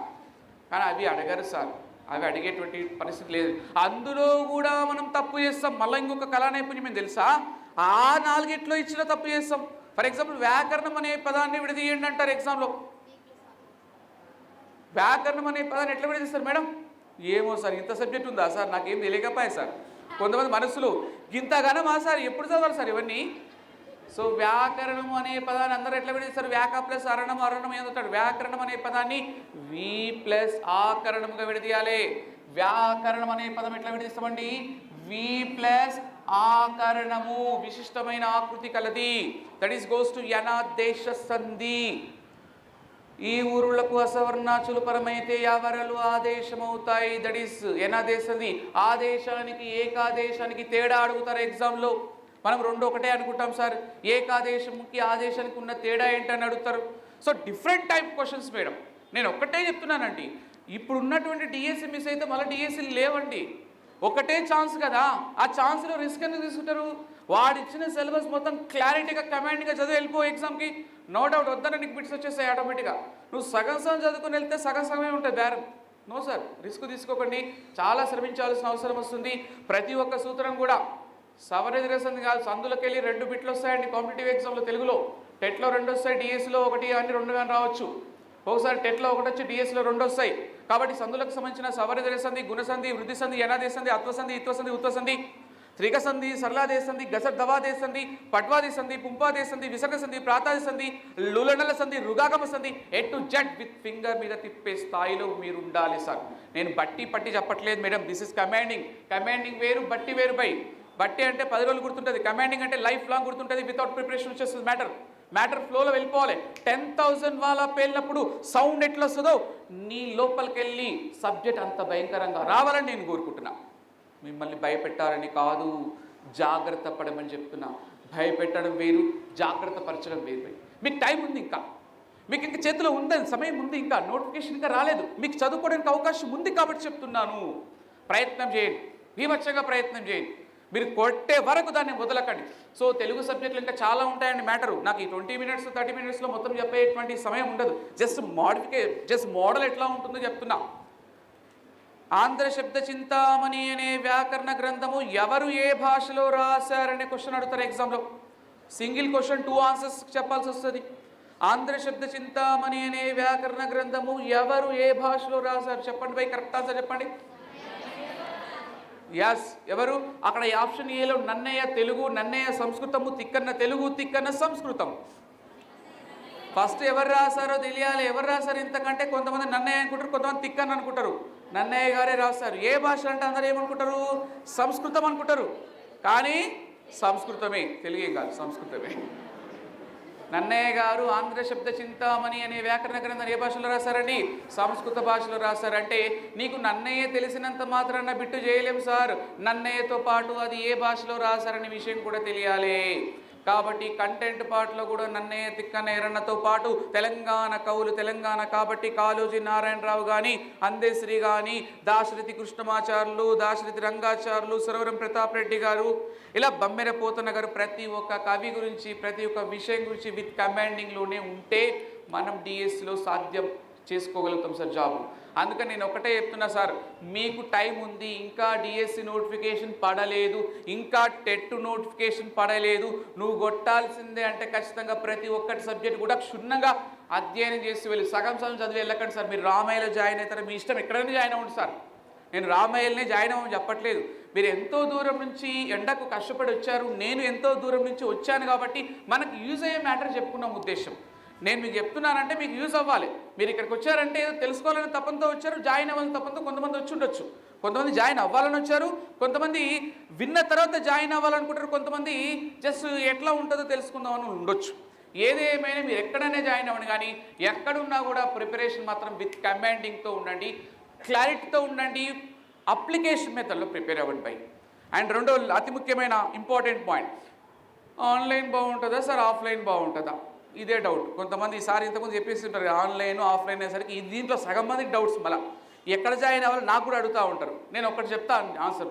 కానీ అవి అడగరు సార్. అవి అడిగేటువంటి పరిస్థితి లేదు. అందులో కూడా మనం తప్పు చేస్తాం. మళ్ళీ ఇంకొక కళా నైపుణ్యం ఏం తెలుసా? ఆ 4 ఇచ్చిన తప్పు చేస్తాం. ఫర్ ఎగ్జాంపుల్ వ్యాకరణం అనే పదాన్ని విడదీయండి అంటారు ఎగ్జామ్లో. వ్యాకరణం అనే పదాన్ని ఎట్లా విడదీస్తారు మేడం? ఏమో సార్, ఇంత సబ్జెక్ట్ ఉందా సార్, నాకేం తెలియకపోయా సార్. కొంతమంది మనసులు ఇంతగానమా సార్, ఎప్పుడు చదవాలి సార్ ఇవన్నీ? సో వ్యాకరణం అనే పదాన్ని అందరూ ఎట్లా విడదీస్తారు? వ్యాక ప్లస్ అరణం, అరణం ఏమవుతాడు? వ్యాకరణం అనే పదాన్ని వి ప్లస్ ఆకరణంగా విడదీయాలి. వ్యాకరణం అనే పదం ఎట్లా విడదీస్తామండి? వి ప్లస్ ఆకరణము, విశిష్టమైన ఆకృతి కలది. దట్ ఈస్ గోస్ టు యనాదేశ సంధి. ఈ ఊరులకు అసవర్ణాచులు పరమైతే యావరలు ఆదేశమవుతాయి. That is యనాదేశది. ఆదేశానికి ఏకాదేశానికి తేడా అడుగుతారు ఎగ్జామ్లో. మనం 2 ఒకటే అనుకుంటాం సార్. ఏకాదేశంకి ఆదేశానికి ఉన్న తేడా ఏంటని అడుగుతారు. So different type questions madam. నేను ఒక్కటే చెప్తున్నానండి, ఇప్పుడు ఉన్నటువంటి డిఎస్సి మిస్ అయితే మళ్ళీ డిఎస్సీలు లేవండి. ఒకటే ఛాన్స్ కదా, ఆ ఛాన్స్లో రిస్క్ ఎందుకు తీసుకుంటారు? వాడిచ్చిన సిలబస్ మొత్తం క్లారిటీగా కమాండ్గా చదివి వెళ్ళిపో ఎగ్జామ్కి, నో డౌట్. వద్దన్న నీకు బిట్స్ వచ్చేస్తాయి ఆటోమేటిక్గా. నువ్వు సగం చదువుకుని వెళ్తే సగం సగమే ఉంటుంది బేరం. నో సార్, రిస్క్ తీసుకోకండి, చాలా శ్రమించాల్సిన అవసరం వస్తుంది. ప్రతి ఒక్క సూత్రం కూడా సవరెదిరేసింది కాదు, సందులోకి వెళ్ళి 2 బిట్లు వస్తాయండి కాంపిటేటివ్ ఎగ్జామ్లో. తెలుగులో టెట్లో 2 వస్తాయి, డిఎస్సిలో 1 కానీ 2 కానీ రావచ్చు. ఒకసారి టెట్లో 1 వచ్చి డిఎస్సిలో 2 వస్తాయి. కాబట్టి సందులకు సంబంధించిన సవరెదిరేసింది, గుణసంధి, వృద్ధి సంధి, యనాదేశంధి, అత్వసంధి, ఇత్వసంధి, ఉత్వసంధి, త్రికసంధి, సరళాదేశంధి, గసర్ధవాదేశంధి, పట్వాదేశంధి, పుంపాదేశంధి, విసర్గసంధి, ప్రాతాదేశంధి, లులనల సంధి, రుగాగమ సంధి, A to Z with finger మీద తిప్పే స్థాయిలో మీరు ఉండాలి సార్. నేను బట్టి పట్టి చెప్పట్లేదు madam, this is commanding. Commanding వేరు, బట్టి వేరు. బట్టి అంటే 10 రోజులు గుర్తుంటుంది, కమాండింగ్ అంటే లైఫ్ లాంగ్ గుర్తుంటుంది. వితౌట్ ప్రిపరేషన్ వచ్చేస్తుంది మ్యాటర్ ఫ్లోలో వెళ్ళిపోవాలి. 10,000 వాళ్ళ పేలినప్పుడు సౌండ్ ఎట్లా వస్తుందో నీ లోపలికి వెళ్ళి సబ్జెక్ట్ అంత భయంకరంగా రావాలని నేను కోరుకుంటున్నా. మిమ్మల్ని భయపెట్టాలని కాదు, జాగ్రత్త పడమని చెప్తున్నా. భయపెట్టడం వేరు, జాగ్రత్త పరచడం వేరు. మీకు టైం ఉంది, మీకు ఇంకా చేతిలో ఉందని సమయం ఉంది, ఇంకా నోటిఫికేషన్ ఇంకా రాలేదు, మీకు చదువుకోవడానికి అవకాశం ఉంది కాబట్టి చెప్తున్నాను. ప్రయత్నం చేయండి, భీభత్సంగా ప్రయత్నం చేయండి. మీరు కొట్టే వరకు దాన్ని వదలకండి. సో తెలుగు సబ్జెక్టులు ఇంకా చాలా ఉంటాయండి మ్యాటరు. నాకు ఈ 20 మినిట్స్ 30 మినిట్స్లో మొత్తం చెప్పేటువంటి సమయం ఉండదు. జస్ట్ మోడల్ ఎట్లా ఉంటుందో చెప్తున్నా. ఆంధ్ర శబ్ద చింతామణి అనే వ్యాకరణ గ్రంథము ఎవరు ఏ భాషలో రాశారనే క్వశ్చన్ అడుగుతారు ఎగ్జామ్లో. సింగిల్ క్వశ్చన్ 2 ఆన్సర్స్ చెప్పాల్సి వస్తుంది. ఆంధ్ర శబ్ద చింతామణి అనే వ్యాకరణ గ్రంథము ఎవరు ఏ భాషలో రాశారు చెప్పండి బై, కరెక్ట్ ఆన్సర్ చెప్పండి. ఎస్, ఎవరు? అక్కడ ఆప్షన్ ఏలో నన్నయ్య తెలుగు, నన్నయ్య సంస్కృతము, తిక్కన్న తెలుగు, తిక్కన్న సంస్కృతం. ఫస్ట్ ఎవరు రాశారో తెలియాలి. ఎవరు రాశారు ఇంతకంటే? కొంతమంది నన్నయ్య అనుకుంటారు, కొంతమంది తిక్కన్న అనుకుంటారు. నన్నయ్య గారే రాశారు. ఏ భాష అంటే అందరూ ఏమనుకుంటారు? సంస్కృతం అనుకుంటారు. కానీ సంస్కృతమే, తెలుగు ఏం కాదు, సంస్కృతమే. నన్నయ్య గారు ఆంధ్ర శబ్ద చింతామణి అనే వ్యాకరణ గ్రంథం ఏ భాషలో రాశారండి? సంస్కృత భాషలో రాశారంటే నీకు నన్నయ్య తెలిసినంత మాత్రాన బిట్టు చేయలేము సార్. నన్నయ్యతో పాటు అది ఏ భాషలో రాశారనే విషయం కూడా తెలియాలి. కాబట్టి కంటెంట్ పార్ట్లో కూడా నన్నయ్య, తిక్కన్న, ఎర్రన్నతో పాటు తెలంగాణ కవులు, తెలంగాణ కాబట్టి కాళోజీ నారాయణరావు కానీ, అందేశ్రీ కానీ, దాశరథి కృష్ణమాచార్యులు, దాశరథి రంగాచార్యులు, సురవరం ప్రతాప్ రెడ్డి గారు, ఇలా బమ్మెర పోతన్న గారు, ప్రతి ఒక్క కవి గురించి, ప్రతి ఒక్క విషయం గురించి విత్ కమాండింగ్లోనే ఉంటే మనం డిఎస్సిలో సాధ్యం చేసుకోగలుగుతాం సార్ జాబ్. అందుకని నేను ఒకటే చెప్తున్నా సార్, మీకు టైం ఉంది, ఇంకా డిఎస్సి నోటిఫికేషన్ పడలేదు, ఇంకా టెట్ నోటిఫికేషన్ పడలేదు, నువ్వు కొట్టాల్సిందే అంటే ఖచ్చితంగా ప్రతి ఒక్కటి సబ్జెక్ట్ కూడా క్షుణ్ణంగా అధ్యయనం చేసి వెళ్ళి సగం చదివి వెళ్ళకండి సార్. మీరు రామాయణలో జాయిన్ అవుతారా, మీ ఇష్టం, ఎక్కడైనా జాయిన్ అవ్వండి సార్. నేను రామాయణనే జాయిన్ అవ్వమని చెప్పట్లేదు. మీరు ఎంతో దూరం నుంచి ఎండకు కష్టపడి వచ్చారు, నేను ఎంతో దూరం నుంచి వచ్చాను కాబట్టి మనకు యూజ్ అయ్యే మ్యాటర్ చెప్పుకున్నాం ఉద్దేశం. నేను మీకు చెప్తున్నానంటే మీకు యూజ్ అవ్వాలి. మీరు ఇక్కడికి వచ్చారంటే ఏదో తెలుసుకోవాలని తప్పంతో వచ్చారు, జాయిన్ అవ్వాలని తప్పంతో కొంతమంది వచ్చి ఉండొచ్చు. కొంతమంది జాయిన్ అవ్వాలని వచ్చారు, కొంతమంది విన్న తర్వాత జాయిన్ అవ్వాలనుకుంటారు, కొంతమంది జస్ట్ ఎట్లా ఉంటుందో తెలుసుకుందామని ఉండొచ్చు. ఏదేమైనా మీరు ఎక్కడైనా జాయిన్ అవ్వండి, కానీ ఎక్కడున్నా కూడా ప్రిపరేషన్ మాత్రం విత్ కమాండింగ్తో ఉండండి, క్లారిటీతో ఉండండి, అప్లికేషన్ మెథడ్లో ప్రిపేర్ అవ్వండి బై. అండ్ రెండో అతి ముఖ్యమైన ఇంపార్టెంట్ పాయింట్, ఆన్లైన్ బాగుంటుందా సార్, ఆఫ్లైన్ బాగుంటుందా? ఇదే డౌట్ కొంతమంది. ఈసారి ఇంతకుముందు చెప్పేసి ఉంటారు ఆన్లైన్ ఆఫ్లైన్ అయ్యేసరికి దీంట్లో సగం మందికి డౌట్స్. మళ్ళీ ఎక్కడ జాయిన్ అవ్వాలి నాకు కూడా అడుగుతూ ఉంటారు. నేను ఒకటి చెప్తాను ఆన్సర్.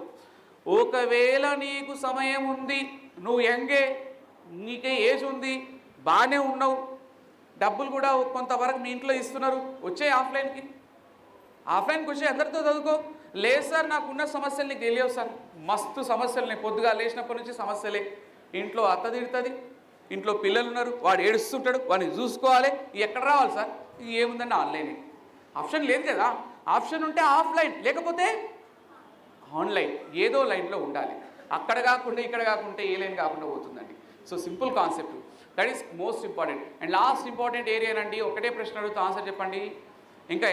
ఒకవేళ నీకు సమయం ఉంది, నువ్వు యంగే, నీకే ఏజ్ ఉంది, బాగానే ఉన్నావు, డబ్బులు కూడా కొంతవరకు మీ ఇంట్లో ఇస్తున్నారు, వచ్చే ఆఫ్లైన్కి వచ్చే అందరితో చదువుకో. లేదు సార్ నాకున్న సమస్యలు నీకు తెలియవు సార్, మస్తు సమస్యలు, నేను పొద్దుగా లేచినప్పటి నుంచి సమస్యలే. ఇంట్లో అత్త తిడుతుంది, ఇంట్లో పిల్లలు ఉన్నారు, వాడు ఏడుస్తుంటాడు, వాడిని చూసుకోవాలి, ఎక్కడ రావాలి సార్? ఏముందండి ఆన్లైన్, ఆప్షన్ లేదు కదా. ఆప్షన్ ఉంటే ఆఫ్లైన్, లేకపోతే ఆన్లైన్, ఏదో లైన్లో ఉండాలి. అక్కడ కాకుండా ఇక్కడ కాకుండా ఏ లైన్ కాకుండా పోతుందండి. So simple concept, that is most important. And last important ఏరియానండి, ఒకటే ప్రశ్న అడుగుతూ ఆన్సర్ చెప్పండి. ఇంకా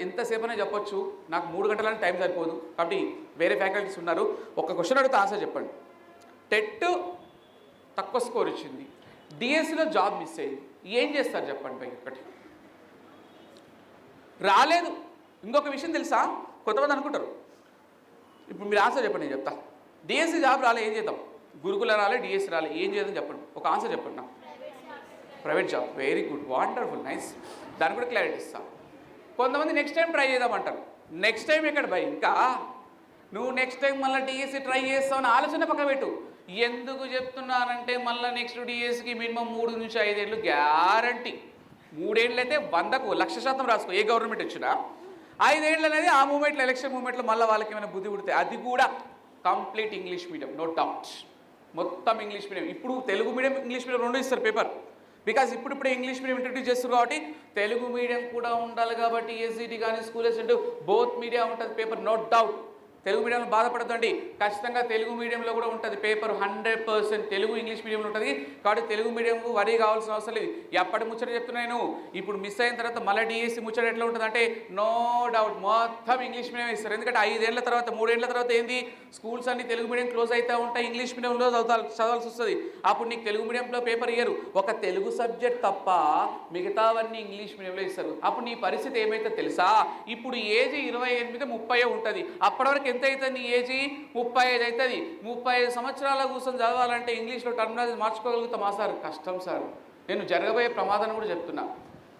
ఎంతసేపనే చెప్పొచ్చు, నాకు 3 గంటలని టైం సరిపోదు, కాబట్టి వేరే ఫ్యాకల్టీస్ ఉన్నారు. ఒక క్వశ్చన్ అడుగుతూ ఆన్సర్ చెప్పండి. టెట్ తక్కువ స్కోర్ వచ్చింది, డిఎస్సిలో జాబ్ మిస్ అయ్యింది, ఏం చేస్తారు చెప్పండి పైకి ఒకటి. రాలేదు. ఇంకొక విషయం తెలుసా, కొంతమంది అనుకుంటారు, ఇప్పుడు మీరు ఆన్సర్ చెప్పండి, నేను చెప్తా. డిఎస్సి జాబ్ రాలే, ఏం చేద్దాం? గురుకుల రాలే, డిఎస్సి రాలే, ఏం చేద్దాం చెప్పండి, ఒక ఆన్సర్ చెప్పండి. నాకు private job, very good, wonderful, nice, దాన్ని కూడా క్లారిటీ ఇస్తా. కొంతమంది నెక్స్ట్ టైం ట్రై చేద్దామంటారు. నెక్స్ట్ టైం ఎక్కడ భయ్, ఇంకా నువ్వు నెక్స్ట్ టైం మళ్ళీ డిఎస్సి ట్రై చేస్తావు అని ఆలోచన పక్కన పెట్టు. ఎందుకు చెప్తున్నానంటే మళ్ళీ నెక్స్ట్ డిఎస్కి మినిమం 3 నుంచి 5 ఏళ్ళు గ్యారంటీ. 3 ఏళ్ళు అయితే 100కు 1,00,000% రాసుకో, ఏ గవర్నమెంట్ వచ్చినా. 5 ఏళ్ళు అనేది ఆ మూమెంట్లో, ఎలక్షన్ మూమెంట్లో మళ్ళీ వాళ్ళకి ఏమైనా బుద్ధి పుడితే అది కూడా complete English medium, no doubt. మొత్తం ఇంగ్లీష్ మీడియం. ఇప్పుడు తెలుగు మీడియం, ఇంగ్లీష్ మీడియం 2 ఇస్తారు పేపర్. బికాజ్ ఇప్పుడిప్పుడే ఇంగ్లీష్ మీడియం ఇంట్రడ్యూస్ చేస్తారు కాబట్టి తెలుగు మీడియం కూడా ఉండాలి కాబట్టి ఎస్ఈటీ కానీ స్కూల్ అసిస్టెంట్ బోత్ మీడియా ఉంటుంది పేపర్, నో డౌట్. తెలుగు మీడియంలో బాధపడద్దండి, ఖచ్చితంగా తెలుగు మీడియంలో కూడా ఉంటుంది పేపర్ 100%. తెలుగు ఇంగ్లీష్ మీడియంలో ఉంటుంది కాబట్టి తెలుగు మీడియం వరీ కావాల్సిన అవసరం లేదు. ఎప్పటి ముచ్చట చెప్తున్నాను, ఇప్పుడు మిస్ అయిన తర్వాత మళ్ళీ డిఎస్సి ముచ్చట ఎట్లా ఉంటుంది అంటే నో డౌట్ మొత్తం ఇంగ్లీష్ మీడియం ఇస్తారు. ఎందుకంటే 5 ఏళ్ల తర్వాత 3 ఏళ్ల తర్వాత ఏంది, స్కూల్స్ అన్ని తెలుగు మీడియం క్లోజ్ అవుతూ ఉంటాయి, ఇంగ్లీష్ మీడియంలో చదవాల్సి వస్తుంది. అప్పుడు నీకు తెలుగు మీడియంలో పేపర్ ఇయ్యరు, ఒక తెలుగు సబ్జెక్ట్ తప్ప మిగతావన్నీ ఇంగ్లీష్ మీడియంలో ఇస్తారు. అప్పుడు నీ పరిస్థితి ఏమైతే తెలుసా, ఇప్పుడు ఏజ్ 28, 30 ఉంటుంది. అప్పటి వరకు ఎంత అవుతుంది నీ ఏజీ, 35 అవుతుంది. 35 సంవత్సరాల కూర్చొని చదవాలంటే ఇంగ్లీష్లో టర్మినాలజీ మార్చుకోగలుగుతామా సార్? కష్టం సార్. నేను జరగబోయే ప్రమాదాన్ని కూడా చెప్తున్నా,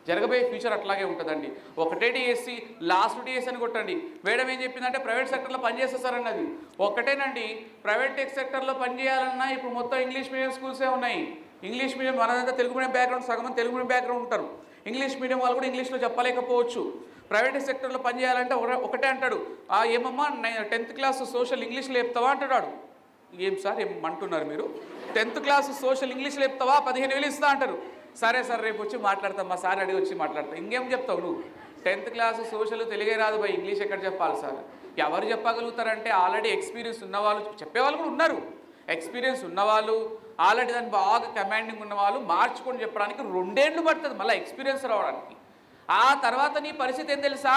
జరగబోయే ఫ్యూచర్ అట్లాగే ఉంటుందండి. ఒకటే డిఎస్సి, లాస్ట్ డిఎస్సి అని కొట్టండి. మేడం ఏం చెప్పిందంటే ప్రైవేట్ సెక్టర్లో పనిచేస్తే సార్ అన్నది ఒకటేనండి. ప్రైవేట్ సెక్టర్లో పనిచేయాలన్నా ఇప్పుడు మొత్తం ఇంగ్లీష్ మీడియం స్కూల్సే ఉన్నాయి. ఇంగ్లీష్ మీడియం మనదంతా తెలుగు మీడియం బ్యాక్గ్రౌండ్, సగం తెలుగు మీడియం బ్యాక్గ్రౌండ్ ఉంటారు. ఇంగ్లీష్ మీడియం వాళ్ళు కూడా ఇంగ్లీష్లో చెప్పలేకపోవచ్చు. ప్రైవేట్ సెక్టర్లో పనిచేయాలంటే ఒకటే అంటాడు, ఏమమ్మా 10th క్లాస్ సోషల్ ఇంగ్లీష్లో చెప్తావా అంటున్నాడు. ఏం సార్ ఏమంటున్నారు మీరు, 10th క్లాస్ సోషల్ ఇంగ్లీష్లో చెప్తావా, 15,000 ఇస్తా అంటారు. సరే సార్ రేపు వచ్చి మాట్లాడతాం, మా సార్ అడిగి వచ్చి మాట్లాడతా. ఇంకేం చెప్తావు నువ్వు, 10th క్లాస్ సోషల్ తెలుగే రాదు భయ్, ఇంగ్లీష్ ఎక్కడ చెప్పాలి సార్? ఎవరు చెప్పగలుగుతారంటే ఆల్రెడీ ఎక్స్పీరియన్స్ ఉన్నవాళ్ళు, చెప్పేవాళ్ళు కూడా ఉన్నారు. ఎక్స్పీరియన్స్ ఉన్నవాళ్ళు, ఆల్రెడీ దాన్ని బాగా కమాండింగ్ ఉన్నవాళ్ళు మార్చుకొని చెప్పడానికి 2 ఏళ్ళు పడుతుంది మళ్ళీ ఎక్స్పీరియన్స్ రావడానికి. ఆ తర్వాత నీ పరిస్థితి ఏం తెలుసా,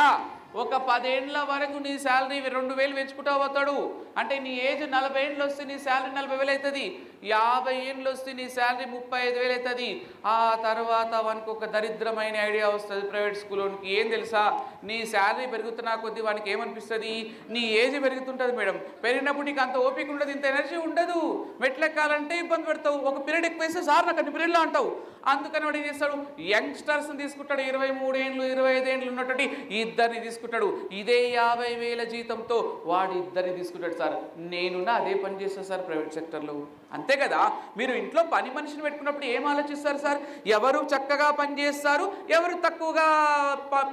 ఒక 10 ఏళ్ళ వరకు నీ శాలరీ 2,000 పెంచుకుంటూ పోతాడు. అంటే నీ ఏజ్ 40 ఏళ్ళు వస్తే నీ శాలరీ 40,000 అవుతుంది. 50 ఏళ్ళు వస్తే నీ శాలరీ 35,000 అవుతుంది. ఆ తర్వాత వానికి ఒక దరిద్రమైన ఐడియా వస్తుంది ప్రైవేట్ స్కూల్లోనికి. ఏం తెలుసా, నీ శాలరీ పెరుగుతున్నా కొద్దీ వానికి ఏమనిపిస్తుంది, నీ ఏజ్ పెరుగుతుంటుంది మేడం. పెరిగినప్పుడు నీకు అంత ఓపిక ఉండదు, ఇంత ఎనర్జీ ఉండదు, మెట్లెక్కాలంటే ఇబ్బంది పెడతావు. ఒక పీరియడ్ ఎక్కువ వేస్తే సార్ నాకు అన్ని పీరియడ్లో అంటావు. అందుకని వాడు ఏం చేస్తాడు, యంగ్స్టర్స్ని తీసుకుంటాడు, 23 ఏళ్ళు 25 ఏళ్ళు ఉన్నటువంటి ఇద్దరిని తీసుకుంటాడు. ఇదే 50,000 జీతంతో వాడు ఇద్దరిని తీసుకుంటాడు. సార్ నేనున్నా అదే పని చేస్తాను సార్ ప్రైవేట్ సెక్టర్లో. అంతే కదా, మీరు ఇంట్లో పని మనిషిని పెట్టుకున్నప్పుడు ఏం ఆలోచిస్తారు సార్, ఎవరు చక్కగా పని చేస్తారు, ఎవరు తక్కువగా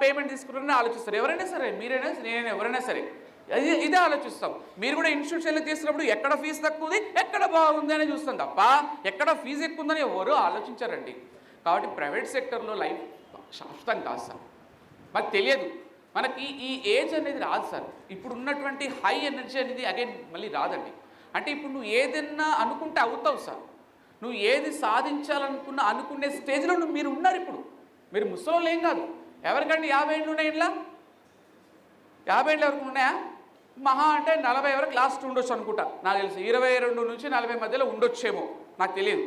పేమెంట్ తీసుకుంటారని ఆలోచిస్తారు. ఎవరైనా సరే, మీరైనా నేను ఎవరైనా సరే ఇదే ఆలోచిస్తాం. మీరు కూడా ఇన్స్టిట్యూషన్లో చేసినప్పుడు ఎక్కడ ఫీజు తక్కువ ఉంది, ఎక్కడ బాగుంది అని చూస్తాం తప్ప ఎక్కడ ఫీజు ఎక్కువ ఉందని ఎవరు ఆలోచించారండి. కాబట్టి ప్రైవేట్ సెక్టర్లో లైఫ్ శాశ్వతం కాదు సార్. మాకు తెలియదు, మనకి ఈ ఏజ్ అనేది రాదు సార్. ఇప్పుడు ఉన్నటువంటి హై ఎనర్జీ అనేది అగైన్ మళ్ళీ రాదండి. అంటే ఇప్పుడు నువ్వు ఏదన్నా అనుకుంటే అవుతావు సార్. నువ్వు ఏది సాధించాలనుకున్నా అనుకునే స్టేజ్లో మీరు ఉన్నారు. ఇప్పుడు మీరు ముసలోళ్ళు ఏం కాదు. ఎవరికండి 50 ఏళ్ళు ఉన్నాయి, ఇలా 50 ఏళ్ళు ఎవరికి ఉన్నాయా? మహా అంటే 40 వరకు లాస్ట్ ఉండొచ్చు అనుకుంటా. నాకు తెలుసు 22 నుంచి 40 మధ్యలో ఉండొచ్చేమో, నాకు తెలియదు.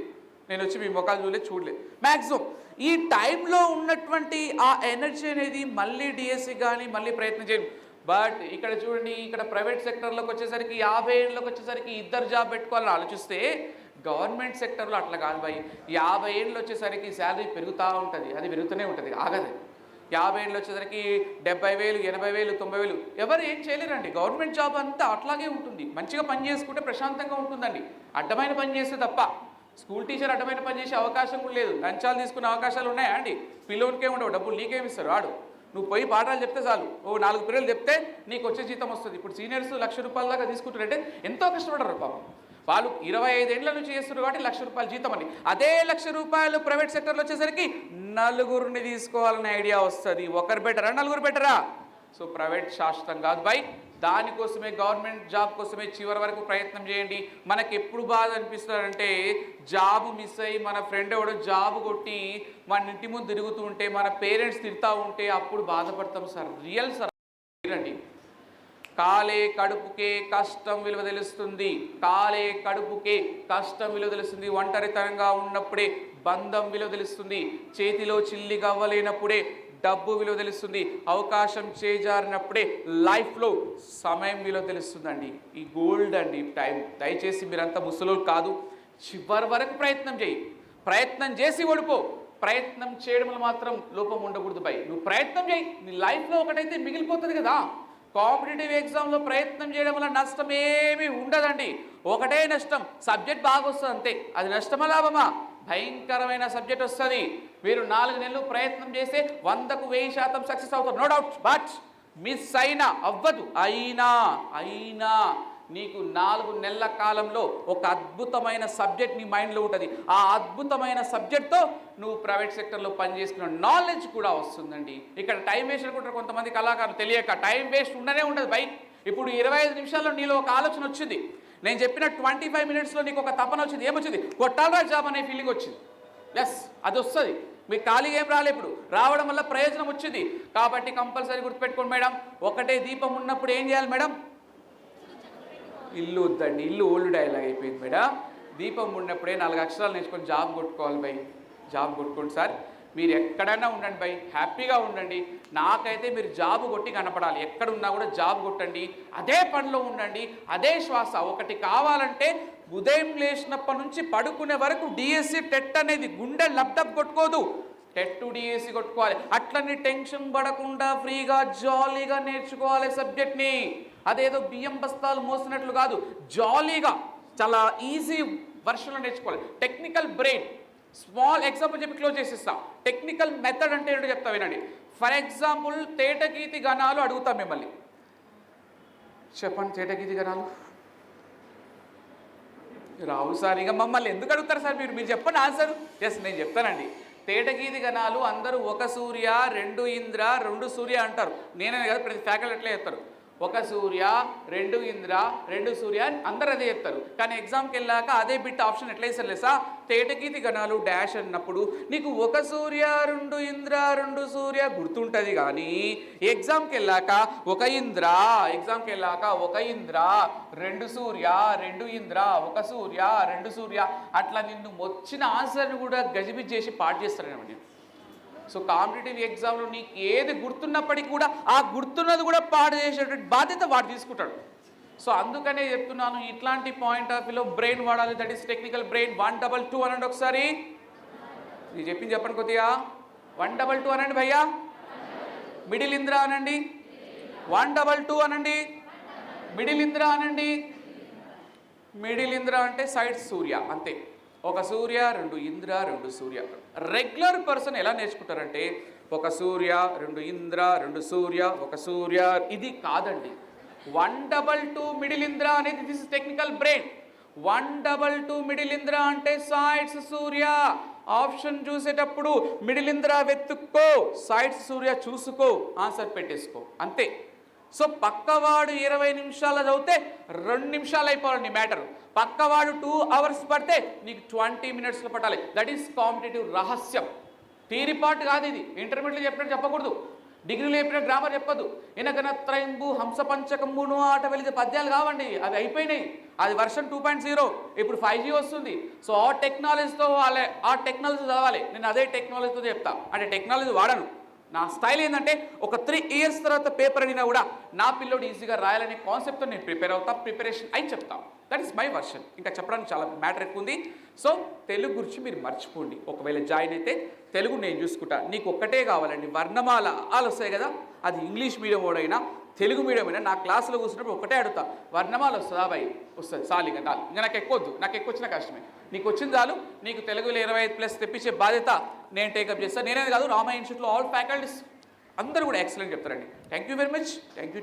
నేను వచ్చి మీ ముఖాలు చూడలేదు. మ్యాక్సిమం ఈ టైంలో ఉన్నటువంటి ఆ ఎనర్జీ అనేది మళ్ళీ డిఎస్సి కానీ మళ్ళీ ప్రయత్నం చేయండి. బట్ ఇక్కడ చూడండి, ఇక్కడ ప్రైవేట్ సెక్టర్లోకి వచ్చేసరికి 50 ఏళ్ళకి వచ్చేసరికి ఇద్దరు జాబ్ పెట్టుకోవాలని ఆలోచిస్తే గవర్నమెంట్ సెక్టర్లో అట్లా కాదు భయ్. 50 ఏళ్ళు వచ్చేసరికి శాలరీ పెరుగుతూ ఉంటుంది, అది పెరుగుతూనే ఉంటుంది, ఆగదు. 50 ఏళ్ళు వచ్చేసరికి 70,000, 80,000, 90,000 ఎవరు ఏం చేయలేరండి. గవర్నమెంట్ జాబ్ అంతా అట్లాగే ఉంటుంది. మంచిగా పని చేసుకుంటే ప్రశాంతంగా ఉంటుందండి. అడ్డమైన పని చేస్తే తప్ప. స్కూల్ టీచర్ అడ్డమైన పని చేసే అవకాశం కూడా లేదు. లంచాలు తీసుకునే అవకాశాలు ఉన్నాయా అండి? పిల్లోనికే ఉండవు, డబ్బులు నీకేమిస్తారు వాడు. నువ్వు పోయి పాఠాలు చెప్తే చాలు, 4 పీరియడ్లు చెప్తే నీకు వచ్చే జీతం వస్తుంది. ఇప్పుడు సీనియర్స్ ₹1,00,000 దాకా తీసుకుంటారంటే ఎంతో కష్టపడరు పాపం. వాళ్ళు 25 ఏళ్ల నుంచి చేస్తున్నారు కాబట్టి ₹1,00,000 జీతం అని. అదే ₹1,00,000 ప్రైవేట్ సెక్టర్లో వచ్చేసరికి 4 తీసుకోవాలనే ఐడియా వస్తుంది. ఒకరు బెటరా, 4 బెటరా? సో ప్రైవేట్ శాశ్వతం కాదు బై. దానికోసమే గవర్నమెంట్ జాబ్ కోసమే చివరి వరకు ప్రయత్నం చేయండి. మనకి ఎప్పుడు బాధ అనిపిస్తుందంటే జాబ్ మిస్ అయ్యి మన ఫ్రెండ్ ఎవడో జాబ్ కొట్టి మన ఇంటి ముందు తిరుగుతూ ఉంటే మన పేరెంట్స్ తిరుగుతూ ఉంటే అప్పుడు బాధపడతాం సార్. రియల్ సార్ అండి. కాలే కడుపుకే కష్టం విలువ తెలుస్తుంది. కాలే కడుపుకే కష్టం విలువ తెలుస్తుంది. ఒంటరితనంగా ఉన్నప్పుడే బంధం విలువ తెలుస్తుంది. చేతిలో చిల్లి గవ్వలేనప్పుడే డబ్బు విలువ తెలుస్తుంది. అవకాశం చేజారినప్పుడే లైఫ్లో సమయం విలువ తెలుస్తుందండి. ఈ గోల్డ్ అండి టైం. దయచేసి మీరంతా ముసలోళ్ళు కాదు, చివరి వరకు ప్రయత్నం చేయి. ప్రయత్నం చేసి ఓడిపో. ప్రయత్నం చేయడంలో మాత్రం లోపం ఉండకూడదు బై. నువ్వు ప్రయత్నం చేయి, నీ లైఫ్లో ఒకటైతే మిగిలిపోతుంది కదా. కాంపిటేటివ్ ఎగ్జామ్లో ప్రయత్నం చేయడం వల్ల నష్టం ఏమీ ఉండదండి. ఒకటే నష్టం, సబ్జెక్ట్ బాగా వస్తుంది అంతే. అది నష్టమా లాభమా? భయంకరమైన సబ్జెక్ట్ వస్తుంది. మీరు 4 నెలలు ప్రయత్నం చేస్తే 100కు 1000% సక్సెస్ అవుతారు, నో డౌట్. బట్ మిస్ అయినా అవ్వదు. అయినా నీకు 4 నెలల కాలంలో ఒక అద్భుతమైన సబ్జెక్ట్ నీ మైండ్లో ఉంటుంది. ఆ అద్భుతమైన సబ్జెక్ట్తో నువ్వు ప్రైవేట్ సెక్టర్లో పనిచేస్తున్న నాలెడ్జ్ కూడా వస్తుందండి. ఇక్కడ టైం వేస్ట్ అనుకుంటారు కొంతమంది కళాకారులు, తెలియక. టైం వేస్ట్ ఉండనే ఉండదు బై. ఇప్పుడు 25 నిమిషాల్లో నీలో ఒక ఆలోచన వచ్చింది. నేను చెప్పిన 25 మినిట్స్లో నీకు ఒక తపన వచ్చింది. ఏమొచ్చింది? కొట్టాలరా జాబ్ అనే ఫీలింగ్ వచ్చింది. ఎస్, అది వస్తుంది. మీకు ఖాళీగా ఏం రాలే, ఇప్పుడు రావడం వల్ల ప్రయోజనం వచ్చింది. కాబట్టి కంపల్సరీ గుర్తుపెట్టుకోండి మేడం, ఒకటే దీపం ఉన్నప్పుడు ఏం చేయాలి మేడం? ఇల్లు వద్దండి, ఇల్లు ఓల్డ్ డైలాగ్ అయిపోయింది మేడం. దీపం ఉన్నప్పుడే 4 అక్షరాలు నేర్చుకొని జాబ్ కొట్టుకోవాలి బై. జాబ్ కొట్టుకోండి సార్. మీరు ఎక్కడైనా ఉండండి బై, హ్యాపీగా ఉండండి. నాకైతే మీరు జాబ్ కొట్టి కనపడాలి. ఎక్కడ ఉన్నా కూడా జాబ్ కొట్టండి, అదే పనిలో ఉండండి, అదే శ్వాస. ఒకటి కావాలంటే ఉదయం లేచినప్పటి నుంచి పడుకునే వరకు డిఎస్సి టెట్ అనేది గుండె లబ్డబ్ కొట్టుకోదు. టెట్ డిఎస్సి కొట్టుకోవాలి. అట్లనే టెన్షన్ పడకుండా ఫ్రీగా జాలీగా నేర్చుకోవాలి సబ్జెక్ట్ని. అదేదో బియ్యం బస్తాలు మోసినట్లు కాదు, జాలీగా చాలా ఈజీ వర్షన్లో నేర్చుకోవాలి. టెక్నికల్ బ్రెయిన్, స్మాల్ ఎగ్జాంపుల్ చెప్పి క్లోజ్ చేసిస్తా. టెక్నికల్ మెథడ్ అంటే ఏంటో చెప్తా వినండి. ఫర్ ఎగ్జాంపుల్ తేటగీతి గణాలు అడుగుతాం మిమ్మల్ని. చెప్పండి, తేటగీతి గణాలు రావు సార్. ఇక మమ్మల్ని ఎందుకు అడుగుతారు సార్ మీరు చెప్పండి ఆన్సర్. ఎస్, నేను చెప్తానండి. తేటగీతి గణాలు అందరూ 1 సూర్య 2 ఇంద్ర 2 సూర్య అంటారు. నేనే కదా, ప్రతి ఫ్యాకల్టీ అట్లే చెప్తారు. 1 సూర్య 2 ఇంద్ర 2 సూర్య అని అందరూ అదే చెప్తారు. కానీ ఎగ్జామ్కి వెళ్ళాక అదే బిట్ ఆప్షన్ ఎట్లా ఇస్తారు లేసా? తేటగీతి గణాలు డాష్ అన్నప్పుడు నీకు 1 సూర్య 2 ఇంద్ర 2 సూర్య గుర్తుంటుంది. కానీ ఎగ్జామ్కి వెళ్ళాక 1 ఇంద్ర 2 సూర్య 2 ఇంద్ర 1 సూర్య 2 సూర్య అట్లా నిన్ను వచ్చిన ఆన్సర్ని కూడా గజిబిజ్ చేసి పాటు చేస్తారనమాట. సో కాంపిటేటివ్ ఎగ్జామ్లో నీకు ఏది గుర్తున్నప్పటికీ కూడా ఆ గుర్తున్నది కూడా పాడు చేసేటువంటి బాధ్యత వాడు తీసుకుంటాడు. సో అందుకనే చెప్తున్నాను, ఇట్లాంటి పాయింట్ ఆఫ్ వ్యూలో బ్రెయిన్ వాడాలి. That is technical brain. 122 అనండి ఒకసారి. నేను చెప్పింది చెప్పండి కొద్దిగా. 122 అనండి భయ్యా. మిడిల్ ఇంద్ర అనండి. 122 అనండి. మిడిల్ ఇంద్ర అనండి. మిడిల్ ఇంద్ర అంటే సైడ్ సూర్య అంతే. 1 సూర్య 2 ఇంద్ర 2 సూర్య. రెగ్యులర్ పర్సన్ ఎలా నేర్చుకుంటారంటే 1 సూర్య 2 ఇంద్ర 2 సూర్య 1 సూర్య, ఇది కాదండి. 122 మిడిల్ ఇంద్ర అనేది this is technical brain. 122 middle Indra అంటే సైడ్స్ సూర్య. ఆప్షన్ చూసేటప్పుడు మిడిల్ ఇంద్ర వెతుక్కో, సైడ్స్ సూర్య చూసుకో, ఆన్సర్ పెట్టేసుకో అంతే. సో పక్కవాడు 20 నిమిషాలు చదివితే 2 నిమిషాలు అయిపోవాలి నీ మ్యాటర్. పక్కవాడు 2 అవర్స్ పడితే నీకు 20 మినిట్స్లో పట్టాలి. దట్ ఈస్ కాంపిటేటివ్ రహస్యం. థియరీ పార్ట్ కాదు ఇది. ఇంటర్మీడియట్లో చెప్పినట్టు చెప్పకూడదు, డిగ్రీలో చెప్పిన గ్రామర్ చెప్పొద్దు. ఎనగనత్రయంబు హంసపంచకంబును ఆట వెళితే పద్యాలు కావండి, అవి అయిపోయినాయి. అది వర్షన్ 2.0. ఇప్పుడు 5G వస్తుంది. సో ఆ టెక్నాలజీతో ఆ టెక్నాలజీ చదవాలి. నేను అదే టెక్నాలజీతో చెప్తా. అంటే టెక్నాలజీ వాడను. నా స్టైల్ ఏంటంటే ఒక 3 ఇయర్స్ తర్వాత పేపర్ అయినా కూడా నా పిల్లోడు ఈజీగా రాయాలనే కాన్సెప్ట్తో నేను ప్రిపేర్ అవుతా. ప్రిపరేషన్ అయి చెప్తాను. That is my version. ఇంకా చెప్పడానికి చాలా మ్యాటర్ ఎక్కువ ఉంది. సో తెలుగు గురించి మీరు మర్చిపోండి. ఒకవేళ జాయిన్ అయితే తెలుగు నేను చూసుకుంటా. నీకు ఒక్కటే కావాలండి, వర్ణమాల ఆలు వస్తాయి కదా, అది ఇంగ్లీష్ మీడియం వాడైనా తెలుగు మీడియం అయినా నా క్లాసులో కూర్చున్నప్పుడు ఒకటే అడుగుతా, వర్ణమాల వస్తుందా బాయ్? వస్తుంది చాలు. ఇంకా చాలు, ఇంకా నాకు ఎక్కువద్దు. నాకు ఎక్కువ వచ్చిన కష్టమే. నీకు వచ్చింది చాలు. నీకు తెలుగులో 25+ తెప్పించే బాధ్యత నేను టేకప్ చేస్తాను. నేనేది కాదు, రామయ్య ఇన్స్టిట్యూట్లో ఆల్ ఫ్యాకల్టీస్ అందరూ కూడా ఎక్సలెంట్ చెప్తారండి. Thank you very much. Thank you.